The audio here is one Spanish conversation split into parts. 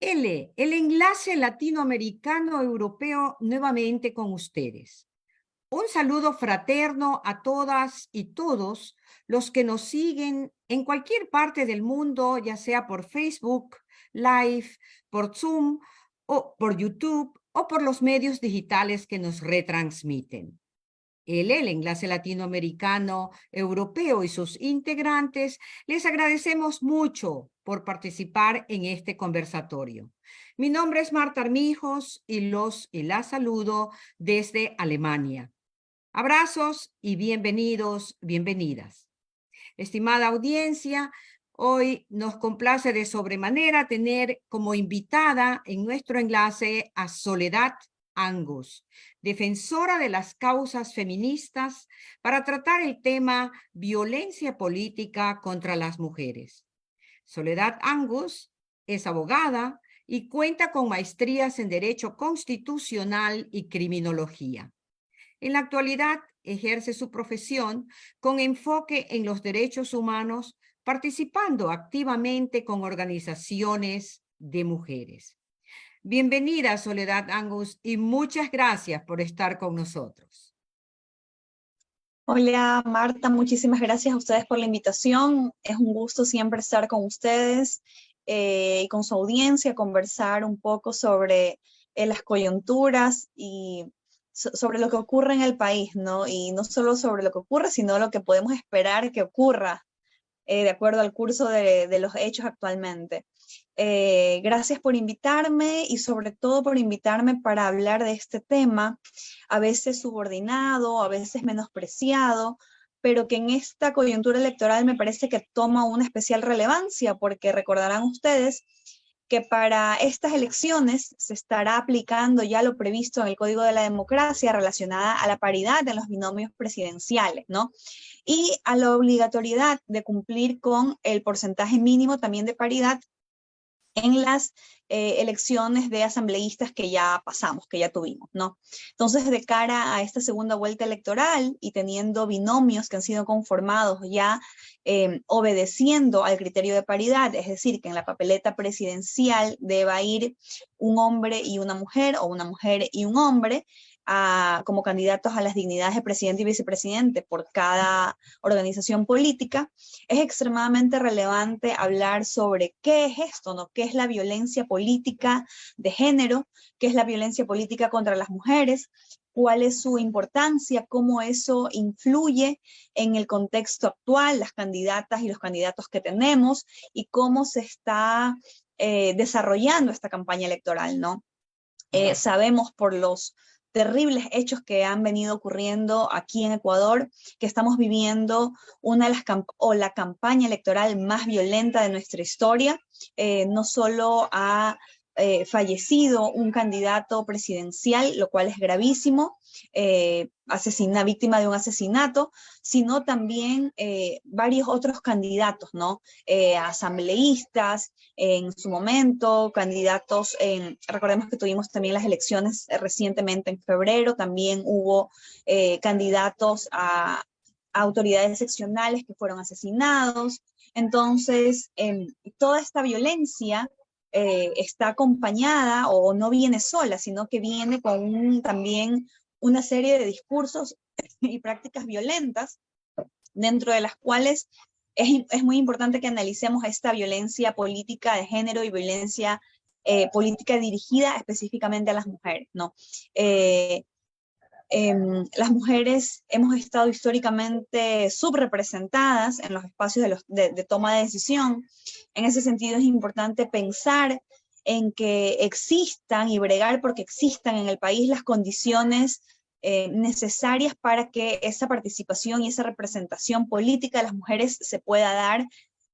L, el enlace latinoamericano-europeo nuevamente con ustedes. Un saludo fraterno a todas y todos los que nos siguen en cualquier parte del mundo, ya sea por Facebook, Live, por Zoom, o por YouTube, o por los medios digitales que nos retransmiten. El enlace latinoamericano europeo y sus integrantes, les agradecemos mucho por participar en este conversatorio. Mi nombre es Marta Armijos y las saludo desde Alemania. Abrazos y bienvenidos, bienvenidas. Estimada audiencia, hoy nos complace de sobremanera tener como invitada en nuestro enlace a Soledad Angus, defensora de las causas feministas, para tratar el tema violencia política contra las mujeres. Soledad Angus es abogada y cuenta con maestrías en Derecho Constitucional y Criminología. En la actualidad ejerce su profesión con enfoque en los derechos humanos, participando activamente con organizaciones de mujeres. Bienvenida, Soledad Angus, y muchas gracias por estar con nosotros. Hola Marta, muchísimas gracias a ustedes por la invitación. Es un gusto siempre estar con ustedes y con su audiencia, conversar un poco sobre las coyunturas y sobre lo que ocurre en el país, ¿no? Y no solo sobre lo que ocurre, sino lo que podemos esperar que ocurra de acuerdo al curso de los hechos actualmente. Gracias por invitarme y sobre todo por invitarme para hablar de este tema, a veces subordinado, a veces menospreciado, pero que en esta coyuntura electoral me parece que toma una especial relevancia, porque recordarán ustedes que para estas elecciones se estará aplicando ya lo previsto en el Código de la Democracia relacionada a la paridad en los binomios presidenciales, ¿no? Y a la obligatoriedad de cumplir con el porcentaje mínimo también de paridad en las elecciones de asambleístas que ya pasamos, que ya tuvimos, ¿no? Entonces, de cara a esta segunda vuelta electoral y teniendo binomios que han sido conformados ya obedeciendo al criterio de paridad, es decir, que en la papeleta presidencial deba ir un hombre y una mujer, o una mujer y un hombre, como candidatos a las dignidades de presidente y vicepresidente por cada organización política, es extremadamente relevante hablar sobre qué es esto, ¿no? ¿Qué es la violencia política de género? ¿Qué es la violencia política contra las mujeres? ¿Cuál es su importancia? ¿Cómo eso influye en el contexto actual, las candidatas y los candidatos que tenemos? ¿Y cómo se está desarrollando esta campaña electoral, ¿no? Sabemos por los terribles hechos que han venido ocurriendo aquí en Ecuador, que estamos viviendo una de la campaña electoral más violenta de nuestra historia. No solo ha fallecido un candidato presidencial, lo cual es gravísimo, víctima de un asesinato, sino también varios otros candidatos, ¿no? Asambleístas en su momento, candidatos, recordemos que tuvimos también las elecciones recientemente en febrero, también hubo candidatos a autoridades seccionales que fueron asesinados. Entonces, toda esta violencia está acompañada o no viene sola, sino que viene con también una serie de discursos y prácticas violentas, dentro de las cuales es muy importante que analicemos esta violencia política de género y violencia política dirigida específicamente a las mujeres, ¿no? Las mujeres hemos estado históricamente subrepresentadas en los espacios de toma de decisión. En ese sentido es importante pensar en que existan y bregar porque existan en el país las condiciones necesarias para que esa participación y esa representación política de las mujeres se pueda dar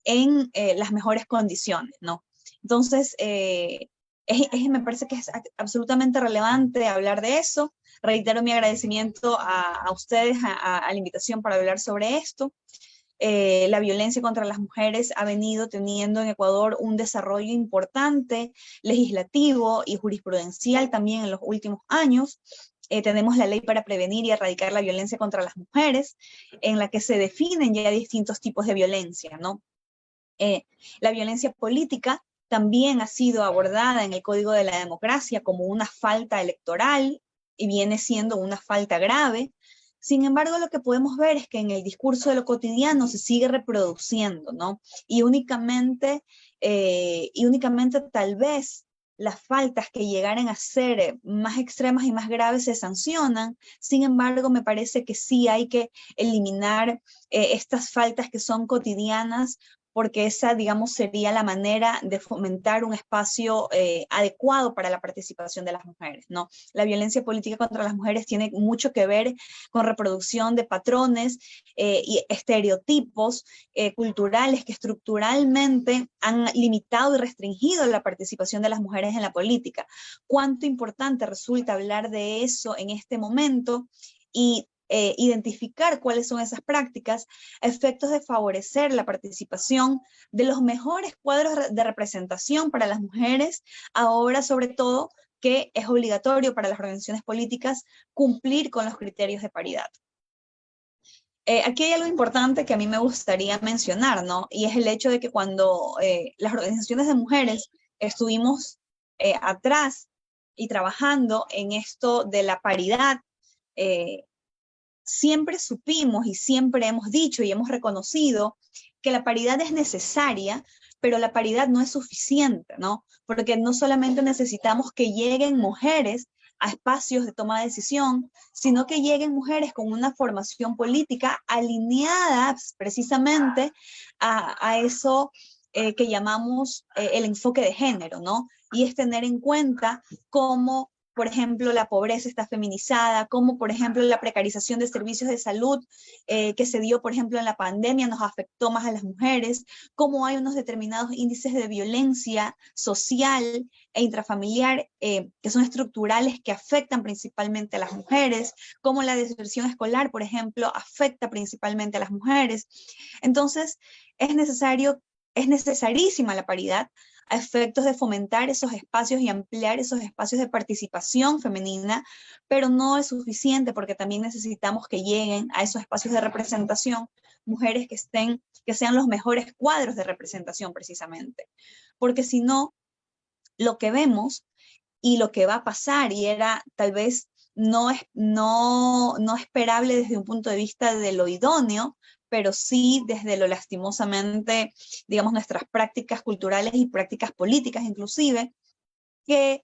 en las mejores condiciones, ¿no? Entonces, me parece que es absolutamente relevante hablar de eso. Reitero mi agradecimiento a ustedes, a la invitación para hablar sobre esto. La violencia contra las mujeres ha venido teniendo en Ecuador un desarrollo importante, legislativo y jurisprudencial también en los últimos años. Tenemos la ley para prevenir y erradicar la violencia contra las mujeres, en la que se definen ya distintos tipos de violencia, ¿no? La violencia política también ha sido abordada en el Código de la Democracia como una falta electoral y viene siendo una falta grave. Sin embargo, lo que podemos ver es que en el discurso de lo cotidiano se sigue reproduciendo, ¿no? Y únicamente tal vez las faltas que llegaren a ser más extremas y más graves se sancionan. Sin embargo, me parece que sí hay que eliminar estas faltas que son cotidianas, porque esa, digamos, sería la manera de fomentar un espacio adecuado para la participación de las mujeres, ¿no? La violencia política contra las mujeres tiene mucho que ver con reproducción de patrones y estereotipos culturales que estructuralmente han limitado y restringido la participación de las mujeres en la política. Cuánto importante resulta hablar de eso en este momento y identificar cuáles son esas prácticas a efectos de favorecer la participación de los mejores cuadros de representación para las mujeres, ahora sobre todo que es obligatorio para las organizaciones políticas cumplir con los criterios de paridad. Aquí hay algo importante que a mí me gustaría mencionar, ¿no? Y es el hecho de que cuando las organizaciones de mujeres estuvimos atrás y trabajando en esto de la paridad, siempre supimos y siempre hemos dicho y hemos reconocido que la paridad es necesaria, pero la paridad no es suficiente, ¿no? Porque no solamente necesitamos que lleguen mujeres a espacios de toma de decisión, sino que lleguen mujeres con una formación política alineada precisamente a eso que llamamos el enfoque de género, ¿no? Y es tener en cuenta cómo, por ejemplo, la pobreza está feminizada, como por ejemplo la precarización de servicios de salud que se dio, por ejemplo, en la pandemia nos afectó más a las mujeres, cómo hay unos determinados índices de violencia social e intrafamiliar que son estructurales que afectan principalmente a las mujeres, cómo la deserción escolar, por ejemplo, afecta principalmente a las mujeres. Entonces, es necesarísima la paridad a efectos de fomentar esos espacios y ampliar esos espacios de participación femenina, pero no es suficiente porque también necesitamos que lleguen a esos espacios de representación mujeres que sean los mejores cuadros de representación precisamente. Porque si no, lo que vemos y lo que va a pasar, y era tal vez no esperable desde un punto de vista de lo idóneo, pero sí desde lo lastimosamente, digamos, nuestras prácticas culturales y prácticas políticas inclusive, que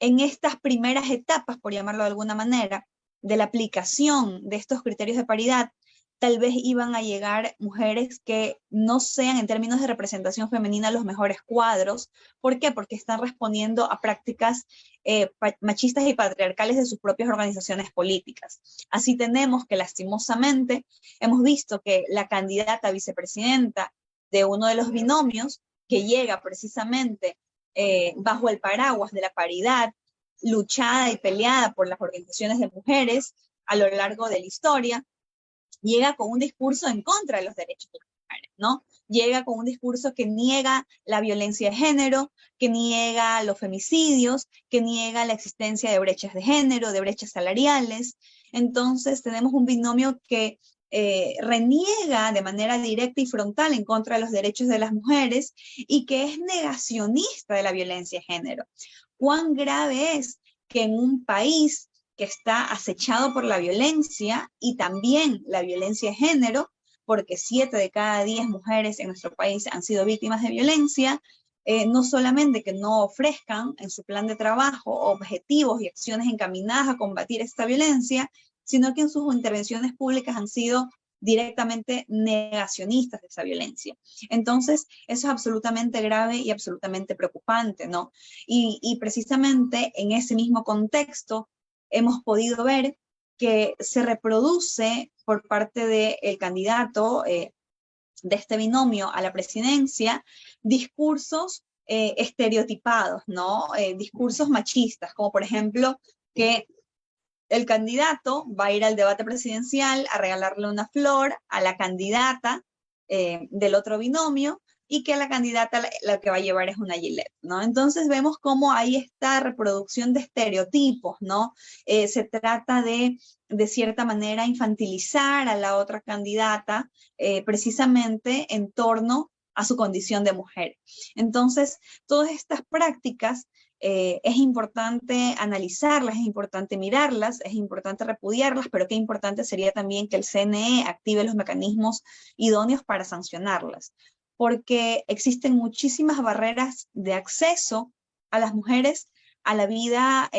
en estas primeras etapas, por llamarlo de alguna manera, de la aplicación de estos criterios de paridad, tal vez iban a llegar mujeres que no sean en términos de representación femenina los mejores cuadros. ¿Por qué? Porque están respondiendo a prácticas machistas y patriarcales de sus propias organizaciones políticas. Así tenemos que lastimosamente hemos visto que la candidata a vicepresidenta de uno de los binomios que llega precisamente bajo el paraguas de la paridad, luchada y peleada por las organizaciones de mujeres a lo largo de la historia, llega con un discurso en contra de los derechos de las mujeres, ¿no? Llega con un discurso que niega la violencia de género, que niega los femicidios, que niega la existencia de brechas de género, de brechas salariales. Entonces tenemos un binomio que reniega de manera directa y frontal en contra de los derechos de las mujeres y que es negacionista de la violencia de género. ¿Cuán grave es que en un país que está acechado por la violencia y también la violencia de género, porque 7 de cada 10 mujeres en nuestro país han sido víctimas de violencia, no solamente que no ofrezcan en su plan de trabajo objetivos y acciones encaminadas a combatir esta violencia, sino que en sus intervenciones públicas han sido directamente negacionistas de esa violencia? Entonces, eso es absolutamente grave y absolutamente preocupante, ¿no? Y precisamente en ese mismo contexto, hemos podido ver que se reproduce por parte del candidato de este binomio a la presidencia discursos estereotipados, ¿no? Discursos machistas, como por ejemplo que el candidato va a ir al debate presidencial a regalarle una flor a la candidata del otro binomio, y que la candidata la que va a llevar es una Gillette, ¿no? Entonces vemos cómo hay esta reproducción de estereotipos, ¿no? Se trata de cierta manera, infantilizar a la otra candidata precisamente en torno a su condición de mujer. Entonces, todas estas prácticas es importante analizarlas, es importante mirarlas, es importante repudiarlas, pero qué importante sería también que el CNE active los mecanismos idóneos para sancionarlas, porque existen muchísimas barreras de acceso a las mujeres a la vida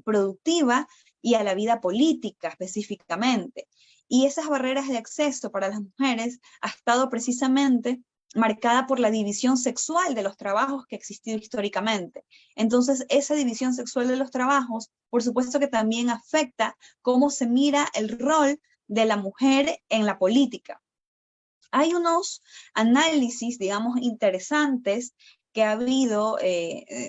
productiva y a la vida política específicamente. Y esas barreras de acceso para las mujeres ha estado precisamente marcada por la división sexual de los trabajos que ha existido históricamente. Entonces, esa división sexual de los trabajos, por supuesto que también afecta cómo se mira el rol de la mujer en la política. Hay unos análisis, digamos, interesantes que ha habido,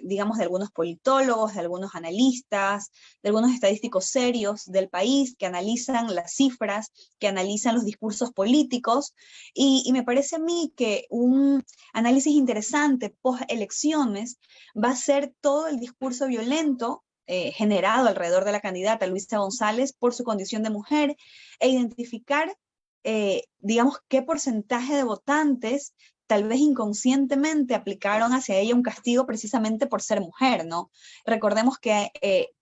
digamos, de algunos politólogos, de algunos analistas, de algunos estadísticos serios del país que analizan las cifras, que analizan los discursos políticos, y me parece a mí que un análisis interesante post elecciones va a ser todo el discurso violento generado alrededor de la candidata Luisa González por su condición de mujer e identificar digamos, qué porcentaje de votantes tal vez inconscientemente aplicaron hacia ella un castigo precisamente por ser mujer, ¿no? Recordemos que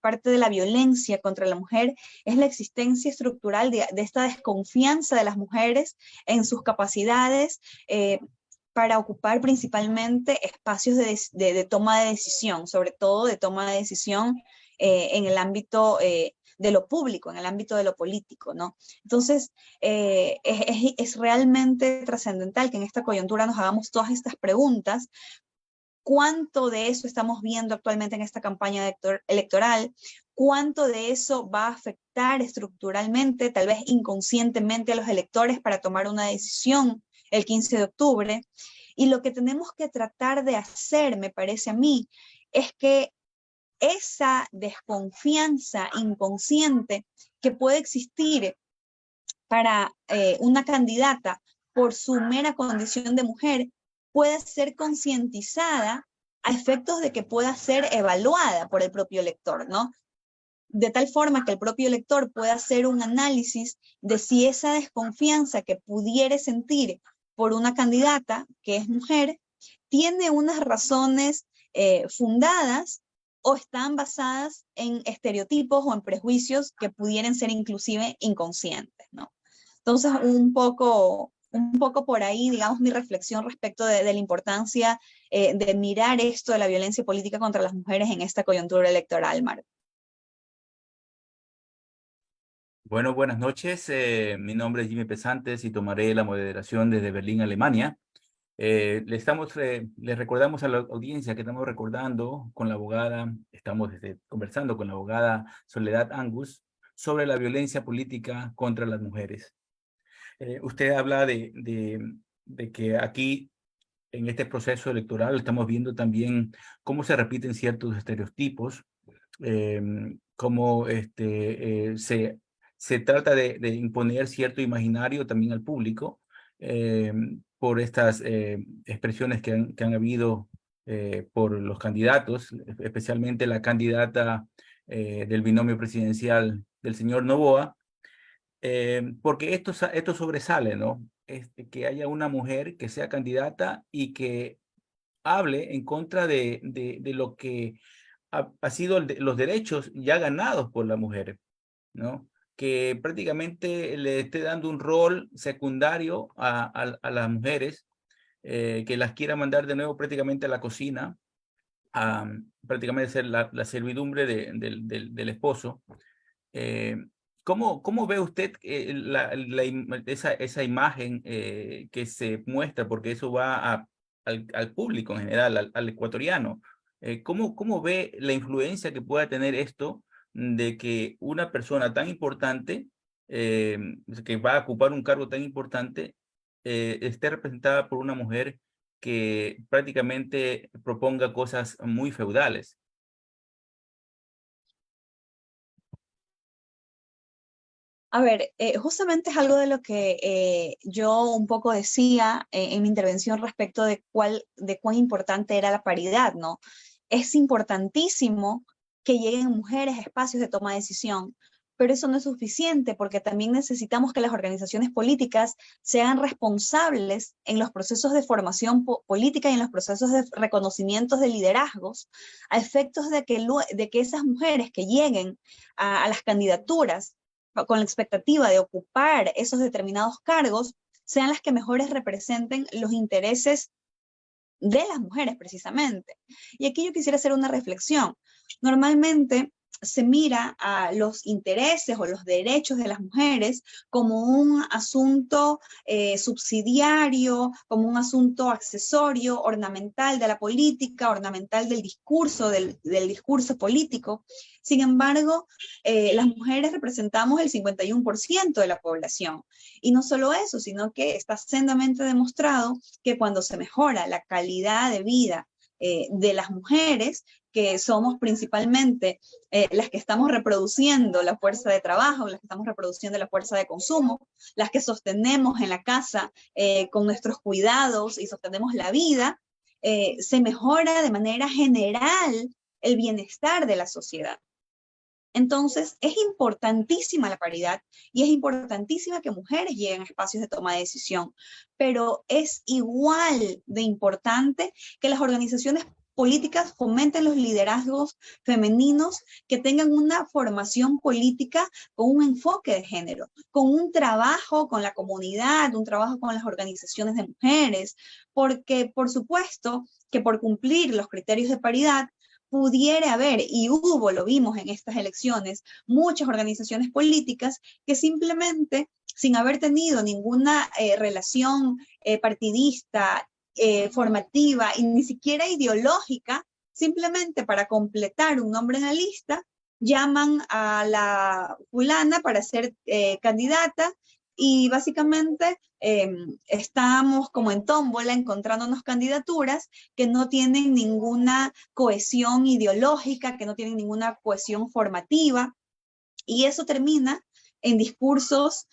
parte de la violencia contra la mujer es la existencia estructural de esta desconfianza de las mujeres en sus capacidades para ocupar principalmente espacios de toma de decisión, sobre todo de toma de decisión en el ámbito de lo público, en el ámbito de lo político, ¿no? Entonces, es realmente trascendental que en esta coyuntura nos hagamos todas estas preguntas. ¿Cuánto de eso estamos viendo actualmente en esta campaña electoral? ¿Cuánto de eso va a afectar estructuralmente, tal vez inconscientemente, a los electores para tomar una decisión el 15 de octubre? Y lo que tenemos que tratar de hacer, me parece a mí, es que esa desconfianza inconsciente que puede existir para una candidata por su mera condición de mujer pueda ser concientizada a efectos de que pueda ser evaluada por el propio elector, ¿no? De tal forma que el propio elector pueda hacer un análisis de si esa desconfianza que pudiera sentir por una candidata que es mujer tiene unas razones fundadas o están basadas en estereotipos o en prejuicios que pudieran ser inclusive inconscientes, ¿no? Entonces, un poco por ahí, digamos, mi reflexión respecto de la importancia de mirar esto de la violencia política contra las mujeres en esta coyuntura electoral, Marco. Bueno, buenas noches. Mi nombre es Jimmy Pesantes y tomaré la moderación desde Berlín, Alemania. Le recordamos a la audiencia que estamos recordando con la abogada, conversando con la abogada Soledad Angus sobre la violencia política contra las mujeres. Usted habla de que aquí, en este proceso electoral, estamos viendo también cómo se repiten ciertos estereotipos, cómo se trata de imponer cierto imaginario también al público, por estas expresiones que han habido por los candidatos, especialmente la candidata del binomio presidencial del señor Noboa, porque esto sobresale, ¿no? Que haya una mujer que sea candidata y que hable en contra de lo que ha sido los derechos ya ganados por la mujer, ¿no? Que prácticamente le esté dando un rol secundario a las mujeres, que las quiera mandar de nuevo prácticamente a la cocina, a prácticamente ser la servidumbre del esposo. ¿Cómo ve usted esa imagen que se muestra? Porque eso va al público en general, al ecuatoriano. ¿Cómo ve la influencia que pueda tener esto de que una persona tan importante, que va a ocupar un cargo tan importante, esté representada por una mujer que prácticamente proponga cosas muy feudales? A ver, justamente es algo de lo que yo un poco decía en mi intervención respecto de cuán importante era la paridad, ¿no? Es importantísimo que lleguen mujeres a espacios de toma de decisión, pero eso no es suficiente porque también necesitamos que las organizaciones políticas sean responsables en los procesos de formación política y en los procesos de reconocimientos de liderazgos, a efectos de que esas mujeres que lleguen a las candidaturas con la expectativa de ocupar esos determinados cargos, sean las que mejores representen los intereses de las mujeres precisamente. Y aquí yo quisiera hacer una reflexión. Normalmente se mira a los intereses o los derechos de las mujeres como un asunto subsidiario, como un asunto accesorio, ornamental de la política, ornamental del discurso, del discurso político. Sin embargo, las mujeres representamos el 51% de la población. Y no solo eso, sino que está sendamente demostrado que cuando se mejora la calidad de vida de las mujeres, que somos principalmente las que estamos reproduciendo la fuerza de trabajo, las que estamos reproduciendo la fuerza de consumo, las que sostenemos en la casa con nuestros cuidados y sostenemos la vida, se mejora de manera general el bienestar de la sociedad. Entonces, es importantísima la paridad y es importantísima que mujeres lleguen a espacios de toma de decisión, pero es igual de importante que las organizaciones políticas fomenten los liderazgos femeninos que tengan una formación política con un enfoque de género, con un trabajo con la comunidad, un trabajo con las organizaciones de mujeres, porque por supuesto que por cumplir los criterios de paridad, pudiera haber, y hubo, lo vimos en estas elecciones, muchas organizaciones políticas que simplemente, sin haber tenido ninguna relación partidista, formativa y ni siquiera ideológica, simplemente para completar un nombre en la lista, llaman a la fulana para ser candidata y básicamente estamos como en tómbola encontrándonos candidaturas que no tienen ninguna cohesión ideológica, que no tienen ninguna cohesión formativa, y eso termina en discursos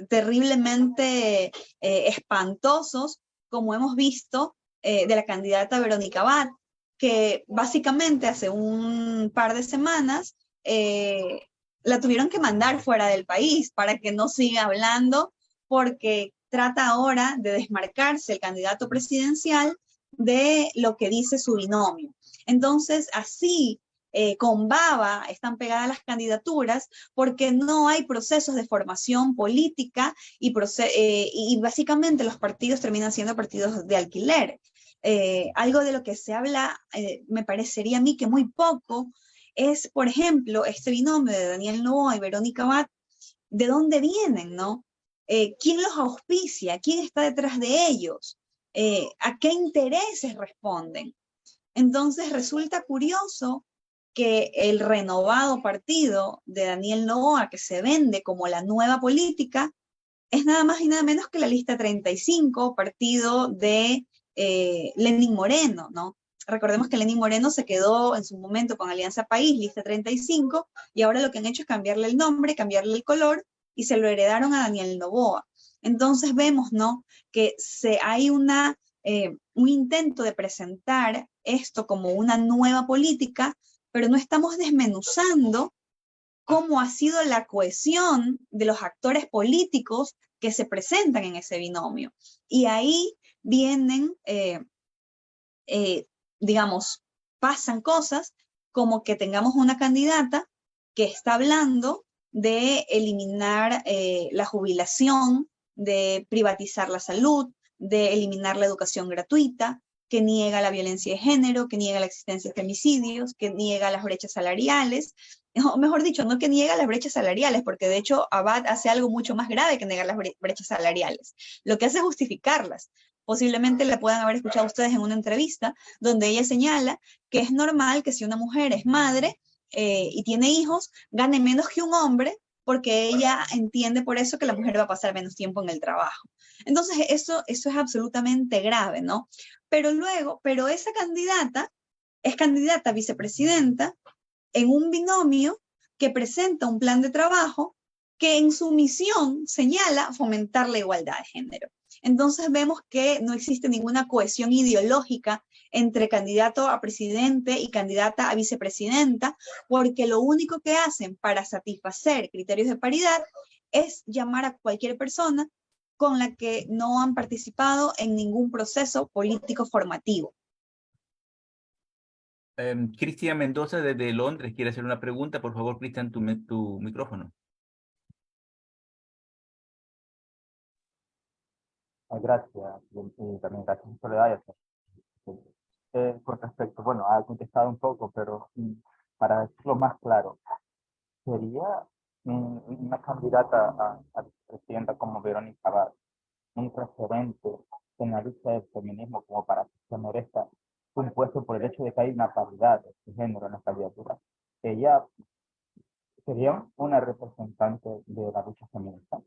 terriblemente espantosos, como hemos visto de la candidata Verónica Abad, que básicamente hace un par de semanas la tuvieron que mandar fuera del país para que no siga hablando, porque trata ahora de desmarcarse el candidato presidencial de lo que dice su binomio. Entonces, así con baba están pegadas las candidaturas porque no hay procesos de formación política y básicamente los partidos terminan siendo partidos de alquiler. Algo de lo que se habla, me parecería a mí que muy poco, es, por ejemplo, este binomio de Daniel Noboa y Verónica Abad, ¿de dónde vienen, no? ¿Quién los auspicia? ¿Quién está detrás de ellos? ¿A qué intereses responden? Entonces resulta curioso que el renovado partido de Daniel Noboa, que se vende como la nueva política, es nada más y nada menos que la lista 35, partido de Lenín Moreno, ¿no? Recordemos que Lenín Moreno se quedó en su momento con Alianza País, lista 35, y ahora lo que han hecho es cambiarle el nombre, cambiarle el color, y se lo heredaron a Daniel Noboa. Entonces vemos, ¿no?, que hay un intento de presentar esto como una nueva política, pero no estamos desmenuzando cómo ha sido la cohesión de los actores políticos que se presentan en ese binomio. Y ahí vienen, digamos, pasan cosas como que tengamos una candidata que está hablando de eliminar la jubilación, de privatizar la salud, de eliminar la educación gratuita, que niega la violencia de género, que niega la existencia de femicidios, que niega las brechas salariales, o mejor dicho, no que niega las brechas salariales, porque de hecho Abad hace algo mucho más grave que negar las brechas salariales. Lo que hace es justificarlas. Posiblemente la puedan haber escuchado ustedes en una entrevista donde ella señala que es normal que si una mujer es madre y tiene hijos, gane menos que un hombre, porque ella entiende por eso que la mujer va a pasar menos tiempo en el trabajo. Entonces eso es absolutamente grave, ¿no? Pero esa candidata es candidata a vicepresidenta en un binomio que presenta un plan de trabajo que en su misión señala fomentar la igualdad de género. Entonces vemos que no existe ninguna cohesión ideológica entre candidato a presidente y candidata a vicepresidenta, porque lo único que hacen para satisfacer criterios de paridad es llamar a cualquier persona con la que no han participado en ningún proceso político formativo. Cristian Mendoza desde Londres quiere hacer una pregunta. Por favor, Cristian, tu micrófono. Gracias, y también gracias Soledad. Con respecto, bueno, ha contestado un poco, pero para decirlo más claro, ¿sería una candidata a presidenta como Verónica Abad un referente en la lucha del feminismo como para que se merezca un puesto por el hecho de que hay una paridad de género en la candidatura? Ella sería una representante de la lucha feminista.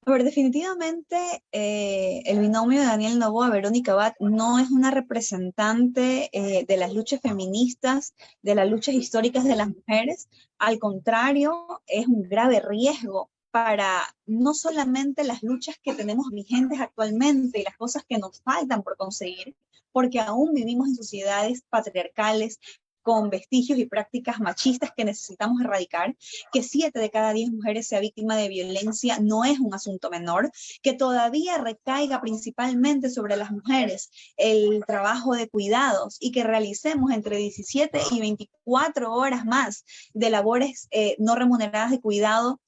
A ver, definitivamente el binomio de Daniel Noboa-Verónica Abad no es una representante de las luchas feministas, de las luchas históricas de las mujeres. Al contrario, es un grave riesgo para no solamente las luchas que tenemos vigentes actualmente y las cosas que nos faltan por conseguir, porque aún vivimos en sociedades patriarcales, con vestigios y prácticas machistas que necesitamos erradicar, que 7 de cada 10 mujeres sea víctima de violencia no es un asunto menor, que todavía recaiga principalmente sobre las mujeres el trabajo de cuidados y que realicemos entre 17 y 24 horas más de labores no remuneradas de cuidado.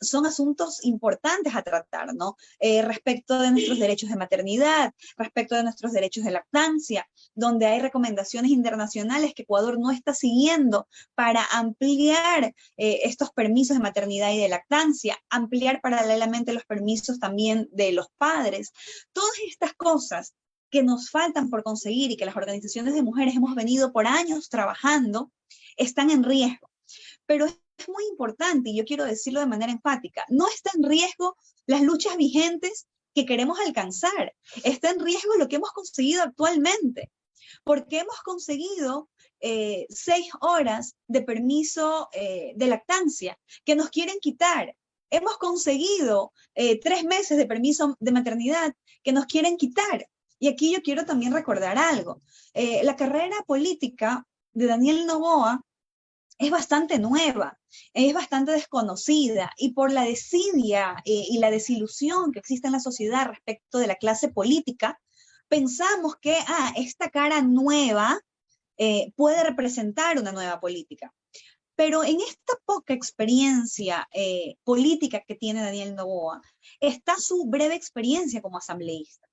Son asuntos importantes a tratar, ¿no? Respecto de nuestros derechos de maternidad, respecto de nuestros derechos de lactancia, donde hay recomendaciones internacionales que Ecuador no está siguiendo para ampliar estos permisos de maternidad y de lactancia, ampliar paralelamente los permisos también de los padres. Todas estas cosas que nos faltan por conseguir y que las organizaciones de mujeres hemos venido por años trabajando, están en riesgo. Pero es muy importante, y yo quiero decirlo de manera enfática, no está en riesgo las luchas vigentes que queremos alcanzar, está en riesgo lo que hemos conseguido actualmente, porque hemos conseguido 6 horas de permiso de lactancia que nos quieren quitar. Hemos conseguido 3 meses de permiso de maternidad que nos quieren quitar. Y aquí yo quiero también recordar algo. La carrera política de Daniel Noboa es bastante nueva, es bastante desconocida, y por la desidia y la desilusión que existe en la sociedad respecto de la clase política, pensamos que esta cara nueva puede representar una nueva política. Pero en esta poca experiencia política que tiene Daniel Noboa, está su breve experiencia como asambleísta.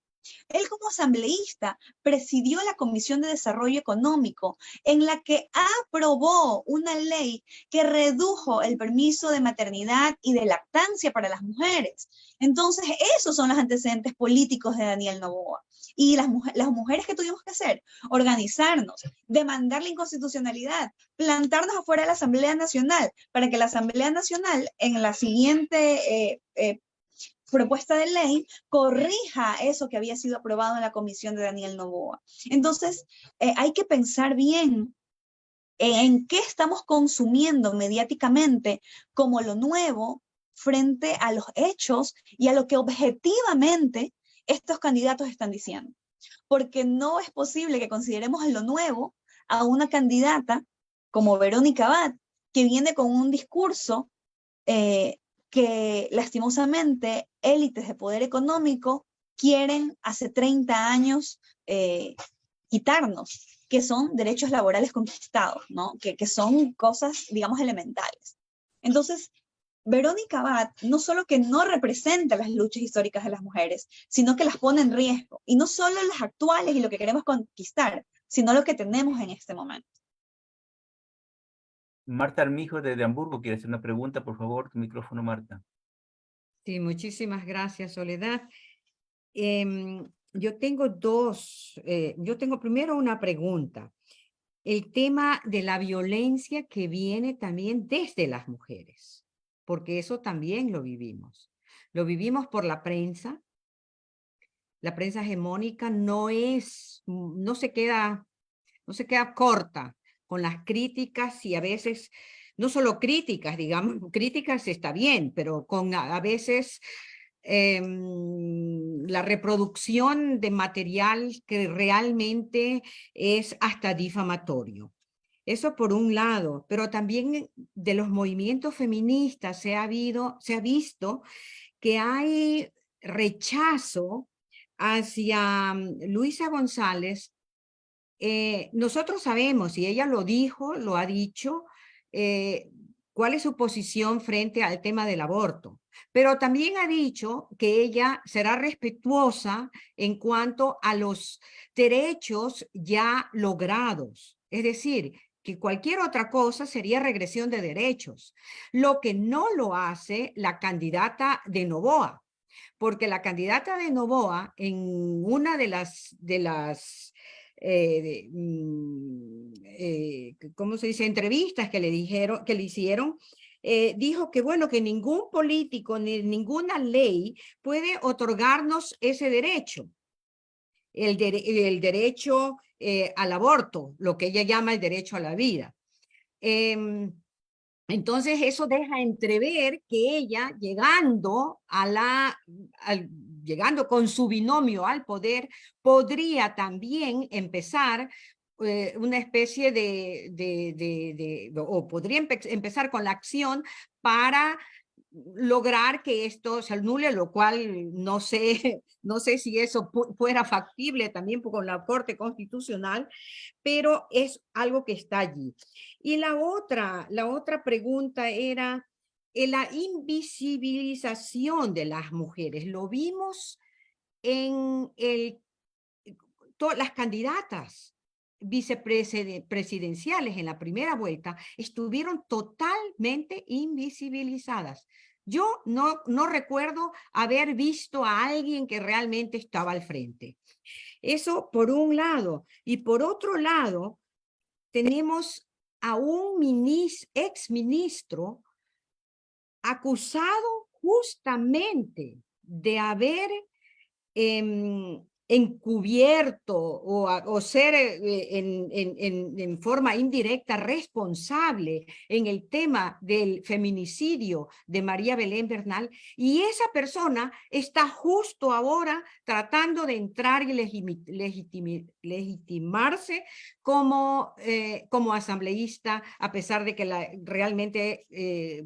Él como asambleísta presidió la Comisión de Desarrollo Económico, en la que aprobó una ley que redujo el permiso de maternidad y de lactancia para las mujeres. Entonces, esos son los antecedentes políticos de Daniel Noboa. Y las mujeres que tuvimos que hacer, organizarnos, demandar la inconstitucionalidad, plantarnos afuera de la Asamblea Nacional, para que la Asamblea Nacional en la siguiente propuesta de ley corrija eso que había sido aprobado en la comisión de Daniel Noboa. Entonces, hay que pensar bien en qué estamos consumiendo mediáticamente como lo nuevo frente a los hechos y a lo que objetivamente estos candidatos están diciendo. Porque no es posible que consideremos en lo nuevo a una candidata como Verónica Abad, que viene con un discurso que lastimosamente élites de poder económico quieren hace 30 años quitarnos, que son derechos laborales conquistados, ¿no? Que son cosas, digamos, elementales. Entonces, Verónica Abad no solo que no representa las luchas históricas de las mujeres, sino que las pone en riesgo. Y no solo las actuales y lo que queremos conquistar, sino lo que tenemos en este momento. Marta Armijo desde Hamburgo quiere hacer una pregunta, por favor, tu micrófono, Marta. Sí, muchísimas gracias, Soledad. Yo tengo primero una pregunta. El tema de la violencia que viene también desde las mujeres, porque eso también lo vivimos. Lo vivimos por la prensa. La prensa hegemónica no se queda corta con las críticas, y a veces, no solo críticas, digamos, críticas está bien, pero con a veces la reproducción de material que realmente es hasta difamatorio. Eso por un lado, pero también de los movimientos feministas se ha visto que hay rechazo hacia Luisa González. Nosotros sabemos, y ella lo dijo, lo ha dicho, cuál es su posición frente al tema del aborto, pero también ha dicho que ella será respetuosa en cuanto a los derechos ya logrados, es decir, que cualquier otra cosa sería regresión de derechos, lo que no lo hace la candidata de Noboa, porque la candidata de Noboa en una de las ¿cómo se dice? Entrevistas que le hicieron, dijo que bueno, que ningún político ni ninguna ley puede otorgarnos ese derecho, el derecho al aborto, lo que ella llama el derecho a la vida. Entonces eso deja entrever que ella, llegando con su binomio al poder, podría también empezar una especie o podría empezar con la acción para lograr que esto se anule, lo cual no sé si eso fuera factible también con la Corte Constitucional, pero es algo que está allí. Y la otra pregunta era la invisibilización de las mujeres. Lo vimos en todas las candidatas vicepresidenciales en la primera vuelta estuvieron totalmente invisibilizadas. Yo no recuerdo haber visto a alguien que realmente estaba al frente. Eso por un lado. Y por otro lado, tenemos a un exministro acusado justamente de haber encubierto o ser en forma indirecta responsable en el tema del feminicidio de María Belén Bernal, y esa persona está justo ahora tratando de entrar y legitimarse como asambleísta, a pesar de que realmente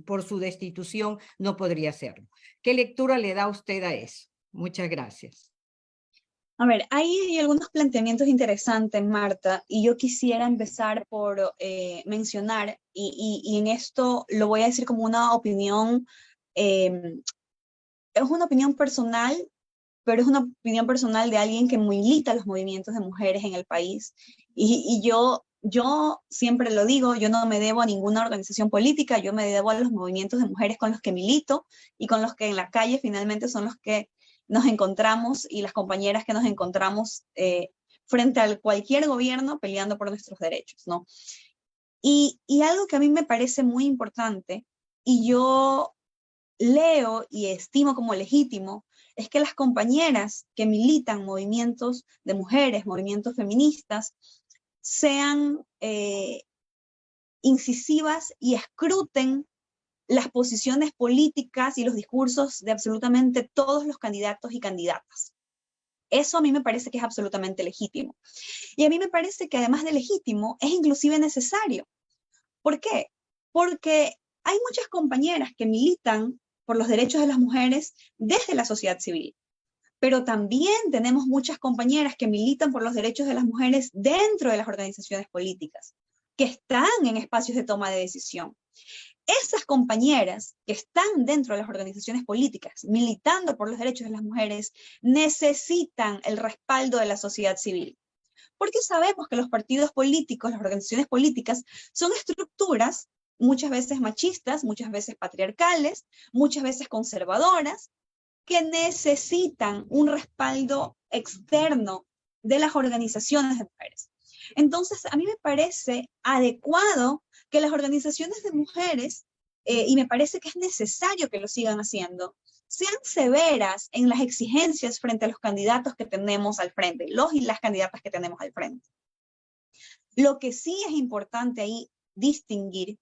por su destitución no podría hacerlo. ¿Qué lectura le da usted a eso? Muchas gracias. A ver, hay algunos planteamientos interesantes, Marta, y yo quisiera empezar por mencionar, y en esto lo voy a decir como una opinión, es una opinión personal, pero es una opinión personal de alguien que milita los movimientos de mujeres en el país. Y yo siempre lo digo, yo no me debo a ninguna organización política, yo me debo a los movimientos de mujeres con los que milito y con los que en la calle finalmente son los que nos encontramos y las compañeras que nos encontramos frente a cualquier gobierno peleando por nuestros derechos, ¿no? Y algo que a mí me parece muy importante, y yo leo y estimo como legítimo, es que las compañeras que militan movimientos de mujeres, movimientos feministas, sean incisivas y escruten las posiciones políticas y los discursos de absolutamente todos los candidatos y candidatas. Eso a mí me parece que es absolutamente legítimo. Y a mí me parece que además de legítimo, es inclusive necesario. ¿Por qué? Porque hay muchas compañeras que militan por los derechos de las mujeres desde la sociedad civil, pero también tenemos muchas compañeras que militan por los derechos de las mujeres dentro de las organizaciones políticas, que están en espacios de toma de decisión. Esas compañeras que están dentro de las organizaciones políticas, militando por los derechos de las mujeres, necesitan el respaldo de la sociedad civil. Porque sabemos que los partidos políticos, las organizaciones políticas, son estructuras muchas veces machistas, muchas veces patriarcales, muchas veces conservadoras, que necesitan un respaldo externo de las organizaciones de mujeres. Entonces, a mí me parece adecuado que las organizaciones de mujeres, y me parece que es necesario que lo sigan haciendo, sean severas en las exigencias frente a los candidatos que tenemos al frente, los y las candidatas que tenemos al frente. Lo que sí es importante ahí distinguir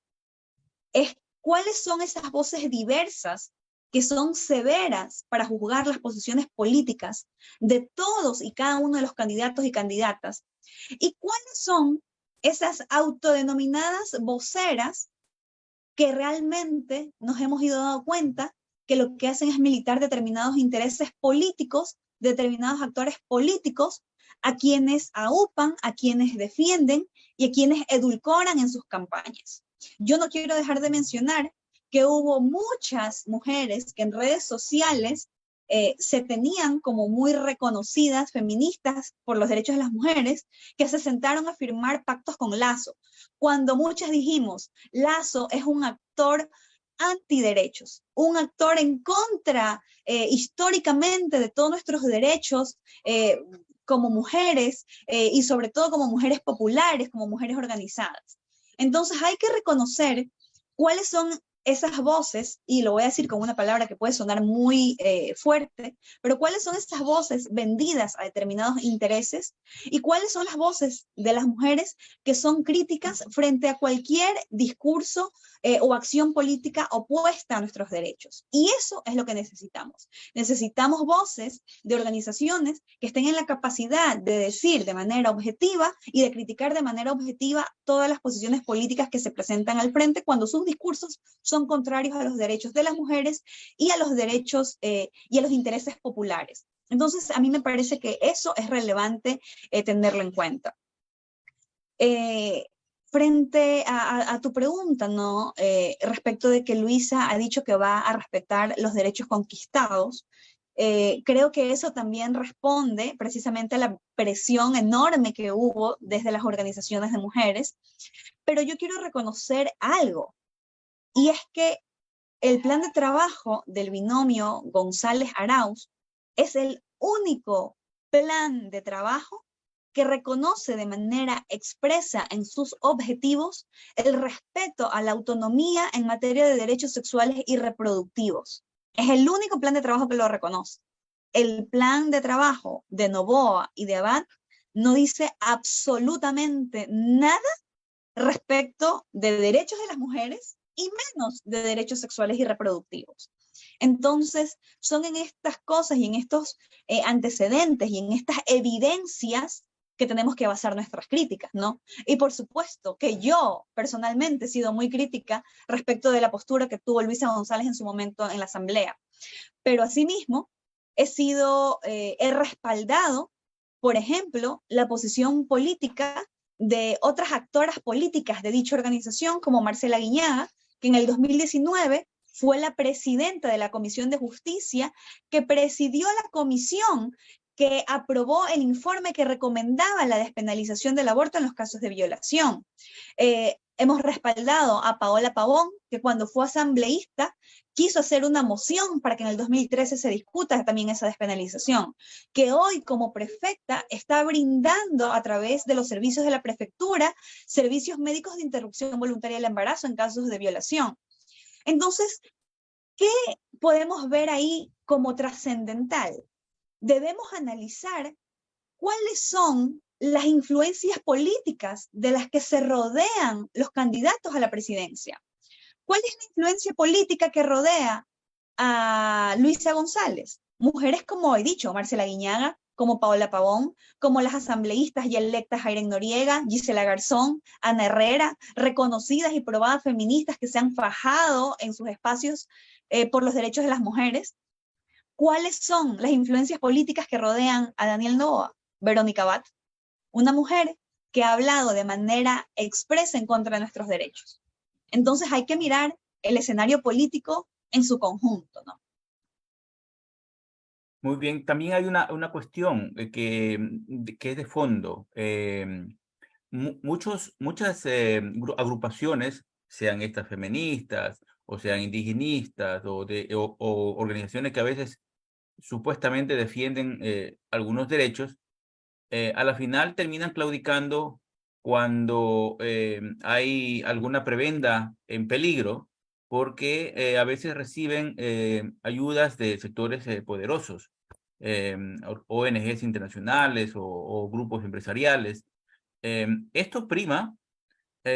es cuáles son esas voces diversas que son severas para juzgar las posiciones políticas de todos y cada uno de los candidatos y candidatas. ¿Y cuáles son esas autodenominadas voceras que realmente nos hemos ido dando cuenta que lo que hacen es militar determinados intereses políticos, determinados actores políticos, a quienes aupan, a quienes defienden y a quienes edulcoran en sus campañas? Yo no quiero dejar de mencionar que hubo muchas mujeres que en redes sociales se tenían como muy reconocidas, feministas por los derechos de las mujeres, que se sentaron a firmar pactos con Lazo, cuando muchas dijimos, Lazo es un actor antiderechos, un actor en contra históricamente de todos nuestros derechos como mujeres y sobre todo como mujeres populares, como mujeres organizadas. Entonces hay que reconocer cuáles son esas voces, y lo voy a decir con una palabra que puede sonar muy fuerte, pero cuáles son esas voces vendidas a determinados intereses y cuáles son las voces de las mujeres que son críticas frente a cualquier discurso o acción política opuesta a nuestros derechos. Y eso es lo que necesitamos. Necesitamos voces de organizaciones que estén en la capacidad de decir de manera objetiva y de criticar de manera objetiva todas las posiciones políticas que se presentan al frente cuando sus discursos son contrarios a los derechos de las mujeres y a los derechos y a los intereses populares. Entonces, a mí me parece que eso es relevante tenerlo en cuenta. Frente a tu pregunta, ¿no? Respecto de que Luisa ha dicho que va a respetar los derechos conquistados, creo que eso también responde precisamente a la presión enorme que hubo desde las organizaciones de mujeres, pero yo quiero reconocer algo, y es que el plan de trabajo del binomio González-Arauz es el único plan de trabajo que reconoce de manera expresa en sus objetivos el respeto a la autonomía en materia de derechos sexuales y reproductivos. Es el único plan de trabajo que lo reconoce. El plan de trabajo de Noboa y de Abad no dice absolutamente nada respecto de derechos de las mujeres y menos de derechos sexuales y reproductivos. Entonces, son en estas cosas y en estos antecedentes y en estas evidencias que tenemos que basar nuestras críticas, ¿no? Y por supuesto que yo personalmente he sido muy crítica respecto de la postura que tuvo Luisa González en su momento en la Asamblea, pero asimismo he respaldado, por ejemplo, la posición política de otras actoras políticas de dicha organización, como Marcela Guiñaga, que en el 2019 fue la presidenta de la Comisión de Justicia, que presidió la comisión que aprobó el informe que recomendaba la despenalización del aborto en los casos de violación. Hemos respaldado a Paola Pavón, que cuando fue asambleísta quiso hacer una moción para que en el 2013 se discuta también esa despenalización, que hoy como prefecta está brindando a través de los servicios de la prefectura servicios médicos de interrupción voluntaria del embarazo en casos de violación. Entonces, ¿qué podemos ver ahí como trascendental? Debemos analizar cuáles son las influencias políticas de las que se rodean los candidatos a la presidencia. ¿Cuál es la influencia política que rodea a Luisa González? Mujeres, como he dicho, Marcela Guiñaga, como Paola Pavón, como las asambleístas y electas Jairen Noriega, Gisela Garzón, Ana Herrera, reconocidas y probadas feministas que se han fajado en sus espacios por los derechos de las mujeres. ¿Cuáles son las influencias políticas que rodean a Daniel Noboa? Verónica Abad, una mujer que ha hablado de manera expresa en contra de nuestros derechos. Entonces hay que mirar el escenario político en su conjunto, ¿no? Muy bien, también hay una cuestión que es de fondo. Muchas agrupaciones, sean estas feministas o sean indigenistas o organizaciones que a veces supuestamente defienden algunos derechos, a la final terminan claudicando cuando hay alguna prebenda en peligro, porque a veces reciben ayudas de sectores poderosos, ONGs internacionales o grupos empresariales. Esto prima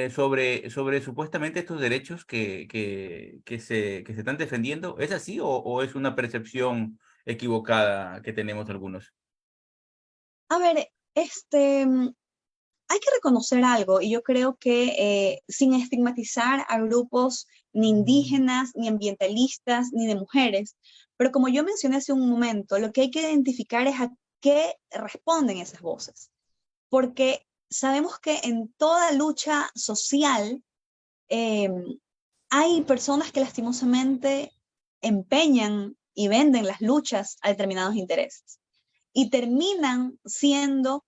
sobre supuestamente estos derechos que se están defendiendo. ¿Es así o es una percepción equivocada que tenemos algunos? A ver, hay que reconocer algo, y yo creo que sin estigmatizar a grupos ni indígenas, ni ambientalistas, ni de mujeres, pero como yo mencioné hace un momento, lo que hay que identificar es a qué responden esas voces, porque sabemos que en toda lucha social eh, hay personas que lastimosamente empeñan y venden las luchas a determinados intereses y terminan siendo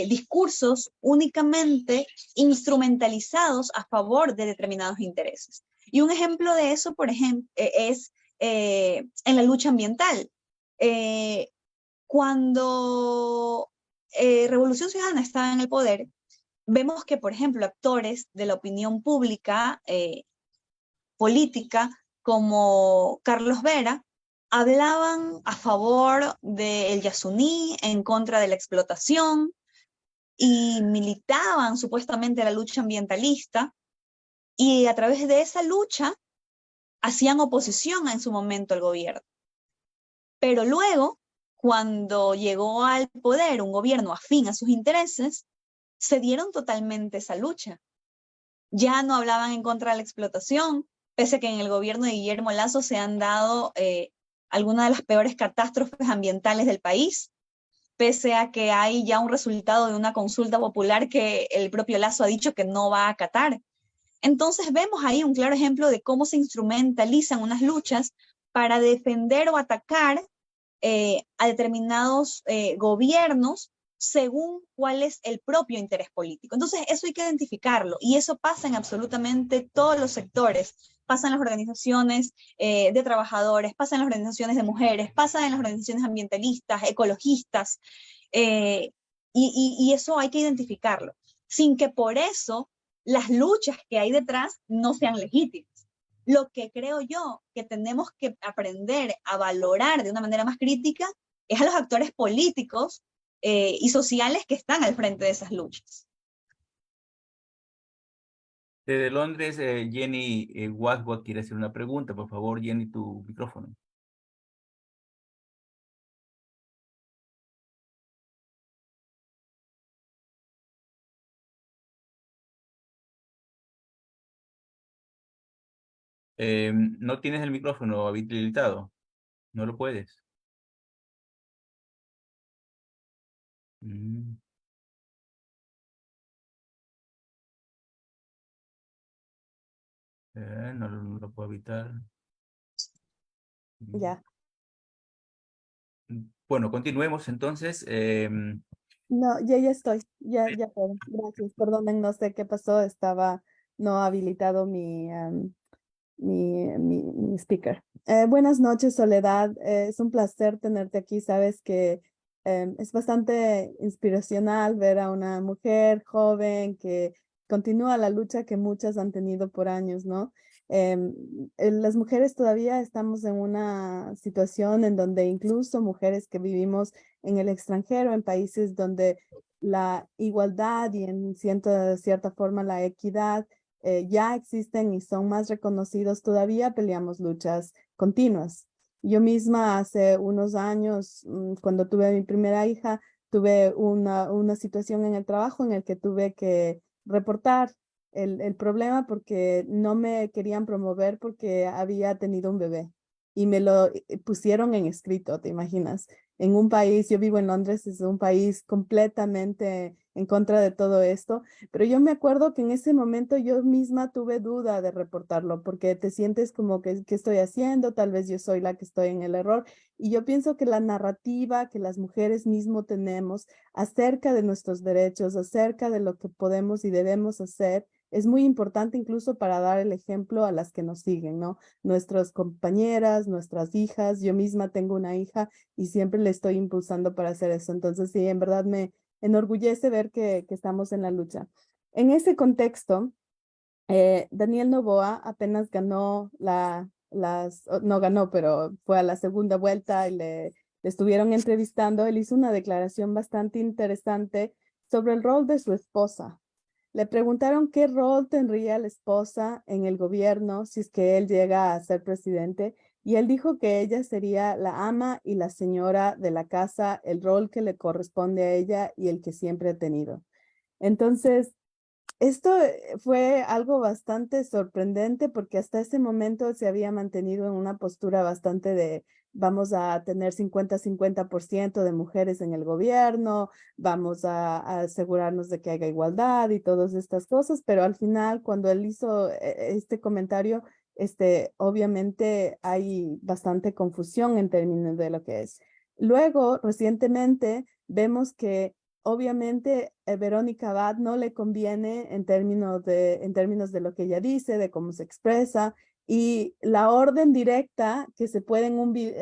discursos únicamente instrumentalizados a favor de determinados intereses. Y un ejemplo de eso, por ejemplo, es en la lucha ambiental. Cuando Revolución Ciudadana estaba en el poder, vemos que, por ejemplo, actores de la opinión pública política como Carlos Vera hablaban a favor del Yasuní, en contra de la explotación, y militaban supuestamente la lucha ambientalista, y a través de esa lucha hacían oposición en su momento al gobierno. Pero luego, cuando llegó al poder un gobierno afín a sus intereses, cedieron totalmente esa lucha. Ya no hablaban en contra de la explotación, pese a que en el gobierno de Guillermo Lasso se han dado algunas de las peores catástrofes ambientales del país, pese a que hay ya un resultado de una consulta popular que el propio Lasso ha dicho que no va a acatar. Entonces vemos ahí un claro ejemplo de cómo se instrumentalizan unas luchas para defender o atacar a determinados gobiernos según cuál es el propio interés político. Entonces, eso hay que identificarlo, y eso pasa en absolutamente todos los sectores. Pasa en las organizaciones de trabajadores, pasa en las organizaciones de mujeres, pasa en las organizaciones ambientalistas, ecologistas, y eso hay que identificarlo, sin que por eso las luchas que hay detrás no sean legítimas. Lo que creo yo que tenemos que aprender a valorar de una manera más crítica es a los actores políticos y sociales que están al frente de esas luchas. Desde Londres, Jenny Wadsworth quiere hacer una pregunta. Por favor, Jenny, tu micrófono. No tienes el micrófono habilitado. No lo puedes. Mm. No lo puedo evitar. Ya. Bueno, continuemos entonces. No, ya estoy, ya puedo. Gracias. Perdonen, no sé qué pasó, estaba no habilitado mi speaker. Buenas noches, Soledad. Es un placer tenerte aquí. Sabes que es bastante inspiracional ver a una mujer joven que continúa la lucha que muchas han tenido por años, ¿no? Las mujeres todavía estamos en una situación en donde incluso mujeres que vivimos en el extranjero, en países donde la igualdad y en cierta forma la equidad ya existen y son más reconocidos, todavía peleamos luchas continuas. Yo misma hace unos años, cuando tuve mi primera hija, tuve una situación en el trabajo en el que tuve que reportar el problema porque no me querían promover porque había tenido un bebé y me lo pusieron en escrito, ¿te imaginas? En un país, yo vivo en Londres, es un país completamente en contra de todo esto, pero yo me acuerdo que en ese momento yo misma tuve duda de reportarlo porque te sientes como que, ¿qué estoy haciendo? Tal vez yo soy la que estoy en el error. Y yo pienso que la narrativa que las mujeres mismo tenemos acerca de nuestros derechos, acerca de lo que podemos y debemos hacer, es muy importante incluso para dar el ejemplo a las que nos siguen, ¿no? Nuestras compañeras, nuestras hijas, yo misma tengo una hija y siempre le estoy impulsando para hacer eso. Entonces, sí, en verdad me enorgullece ver que estamos en la lucha. En ese contexto, Daniel Noboa apenas ganó no ganó, pero fue a la segunda vuelta y le estuvieron entrevistando. Él hizo una declaración bastante interesante sobre el rol de su esposa. Le preguntaron qué rol tendría la esposa en el gobierno si es que él llega a ser presidente, y él dijo que ella sería la ama y la señora de la casa, el rol que le corresponde a ella y el que siempre ha tenido. Entonces, esto fue algo bastante sorprendente porque hasta ese momento se había mantenido en una postura bastante de vamos a tener 50-50% de mujeres en el gobierno, vamos a asegurarnos de que haya igualdad y todas estas cosas, pero al final cuando él hizo este comentario, obviamente hay bastante confusión en términos de lo que es. Luego, recientemente, vemos que obviamente, Verónica Abad no le conviene en términos de lo que ella dice, de cómo se expresa, y la orden directa que se puede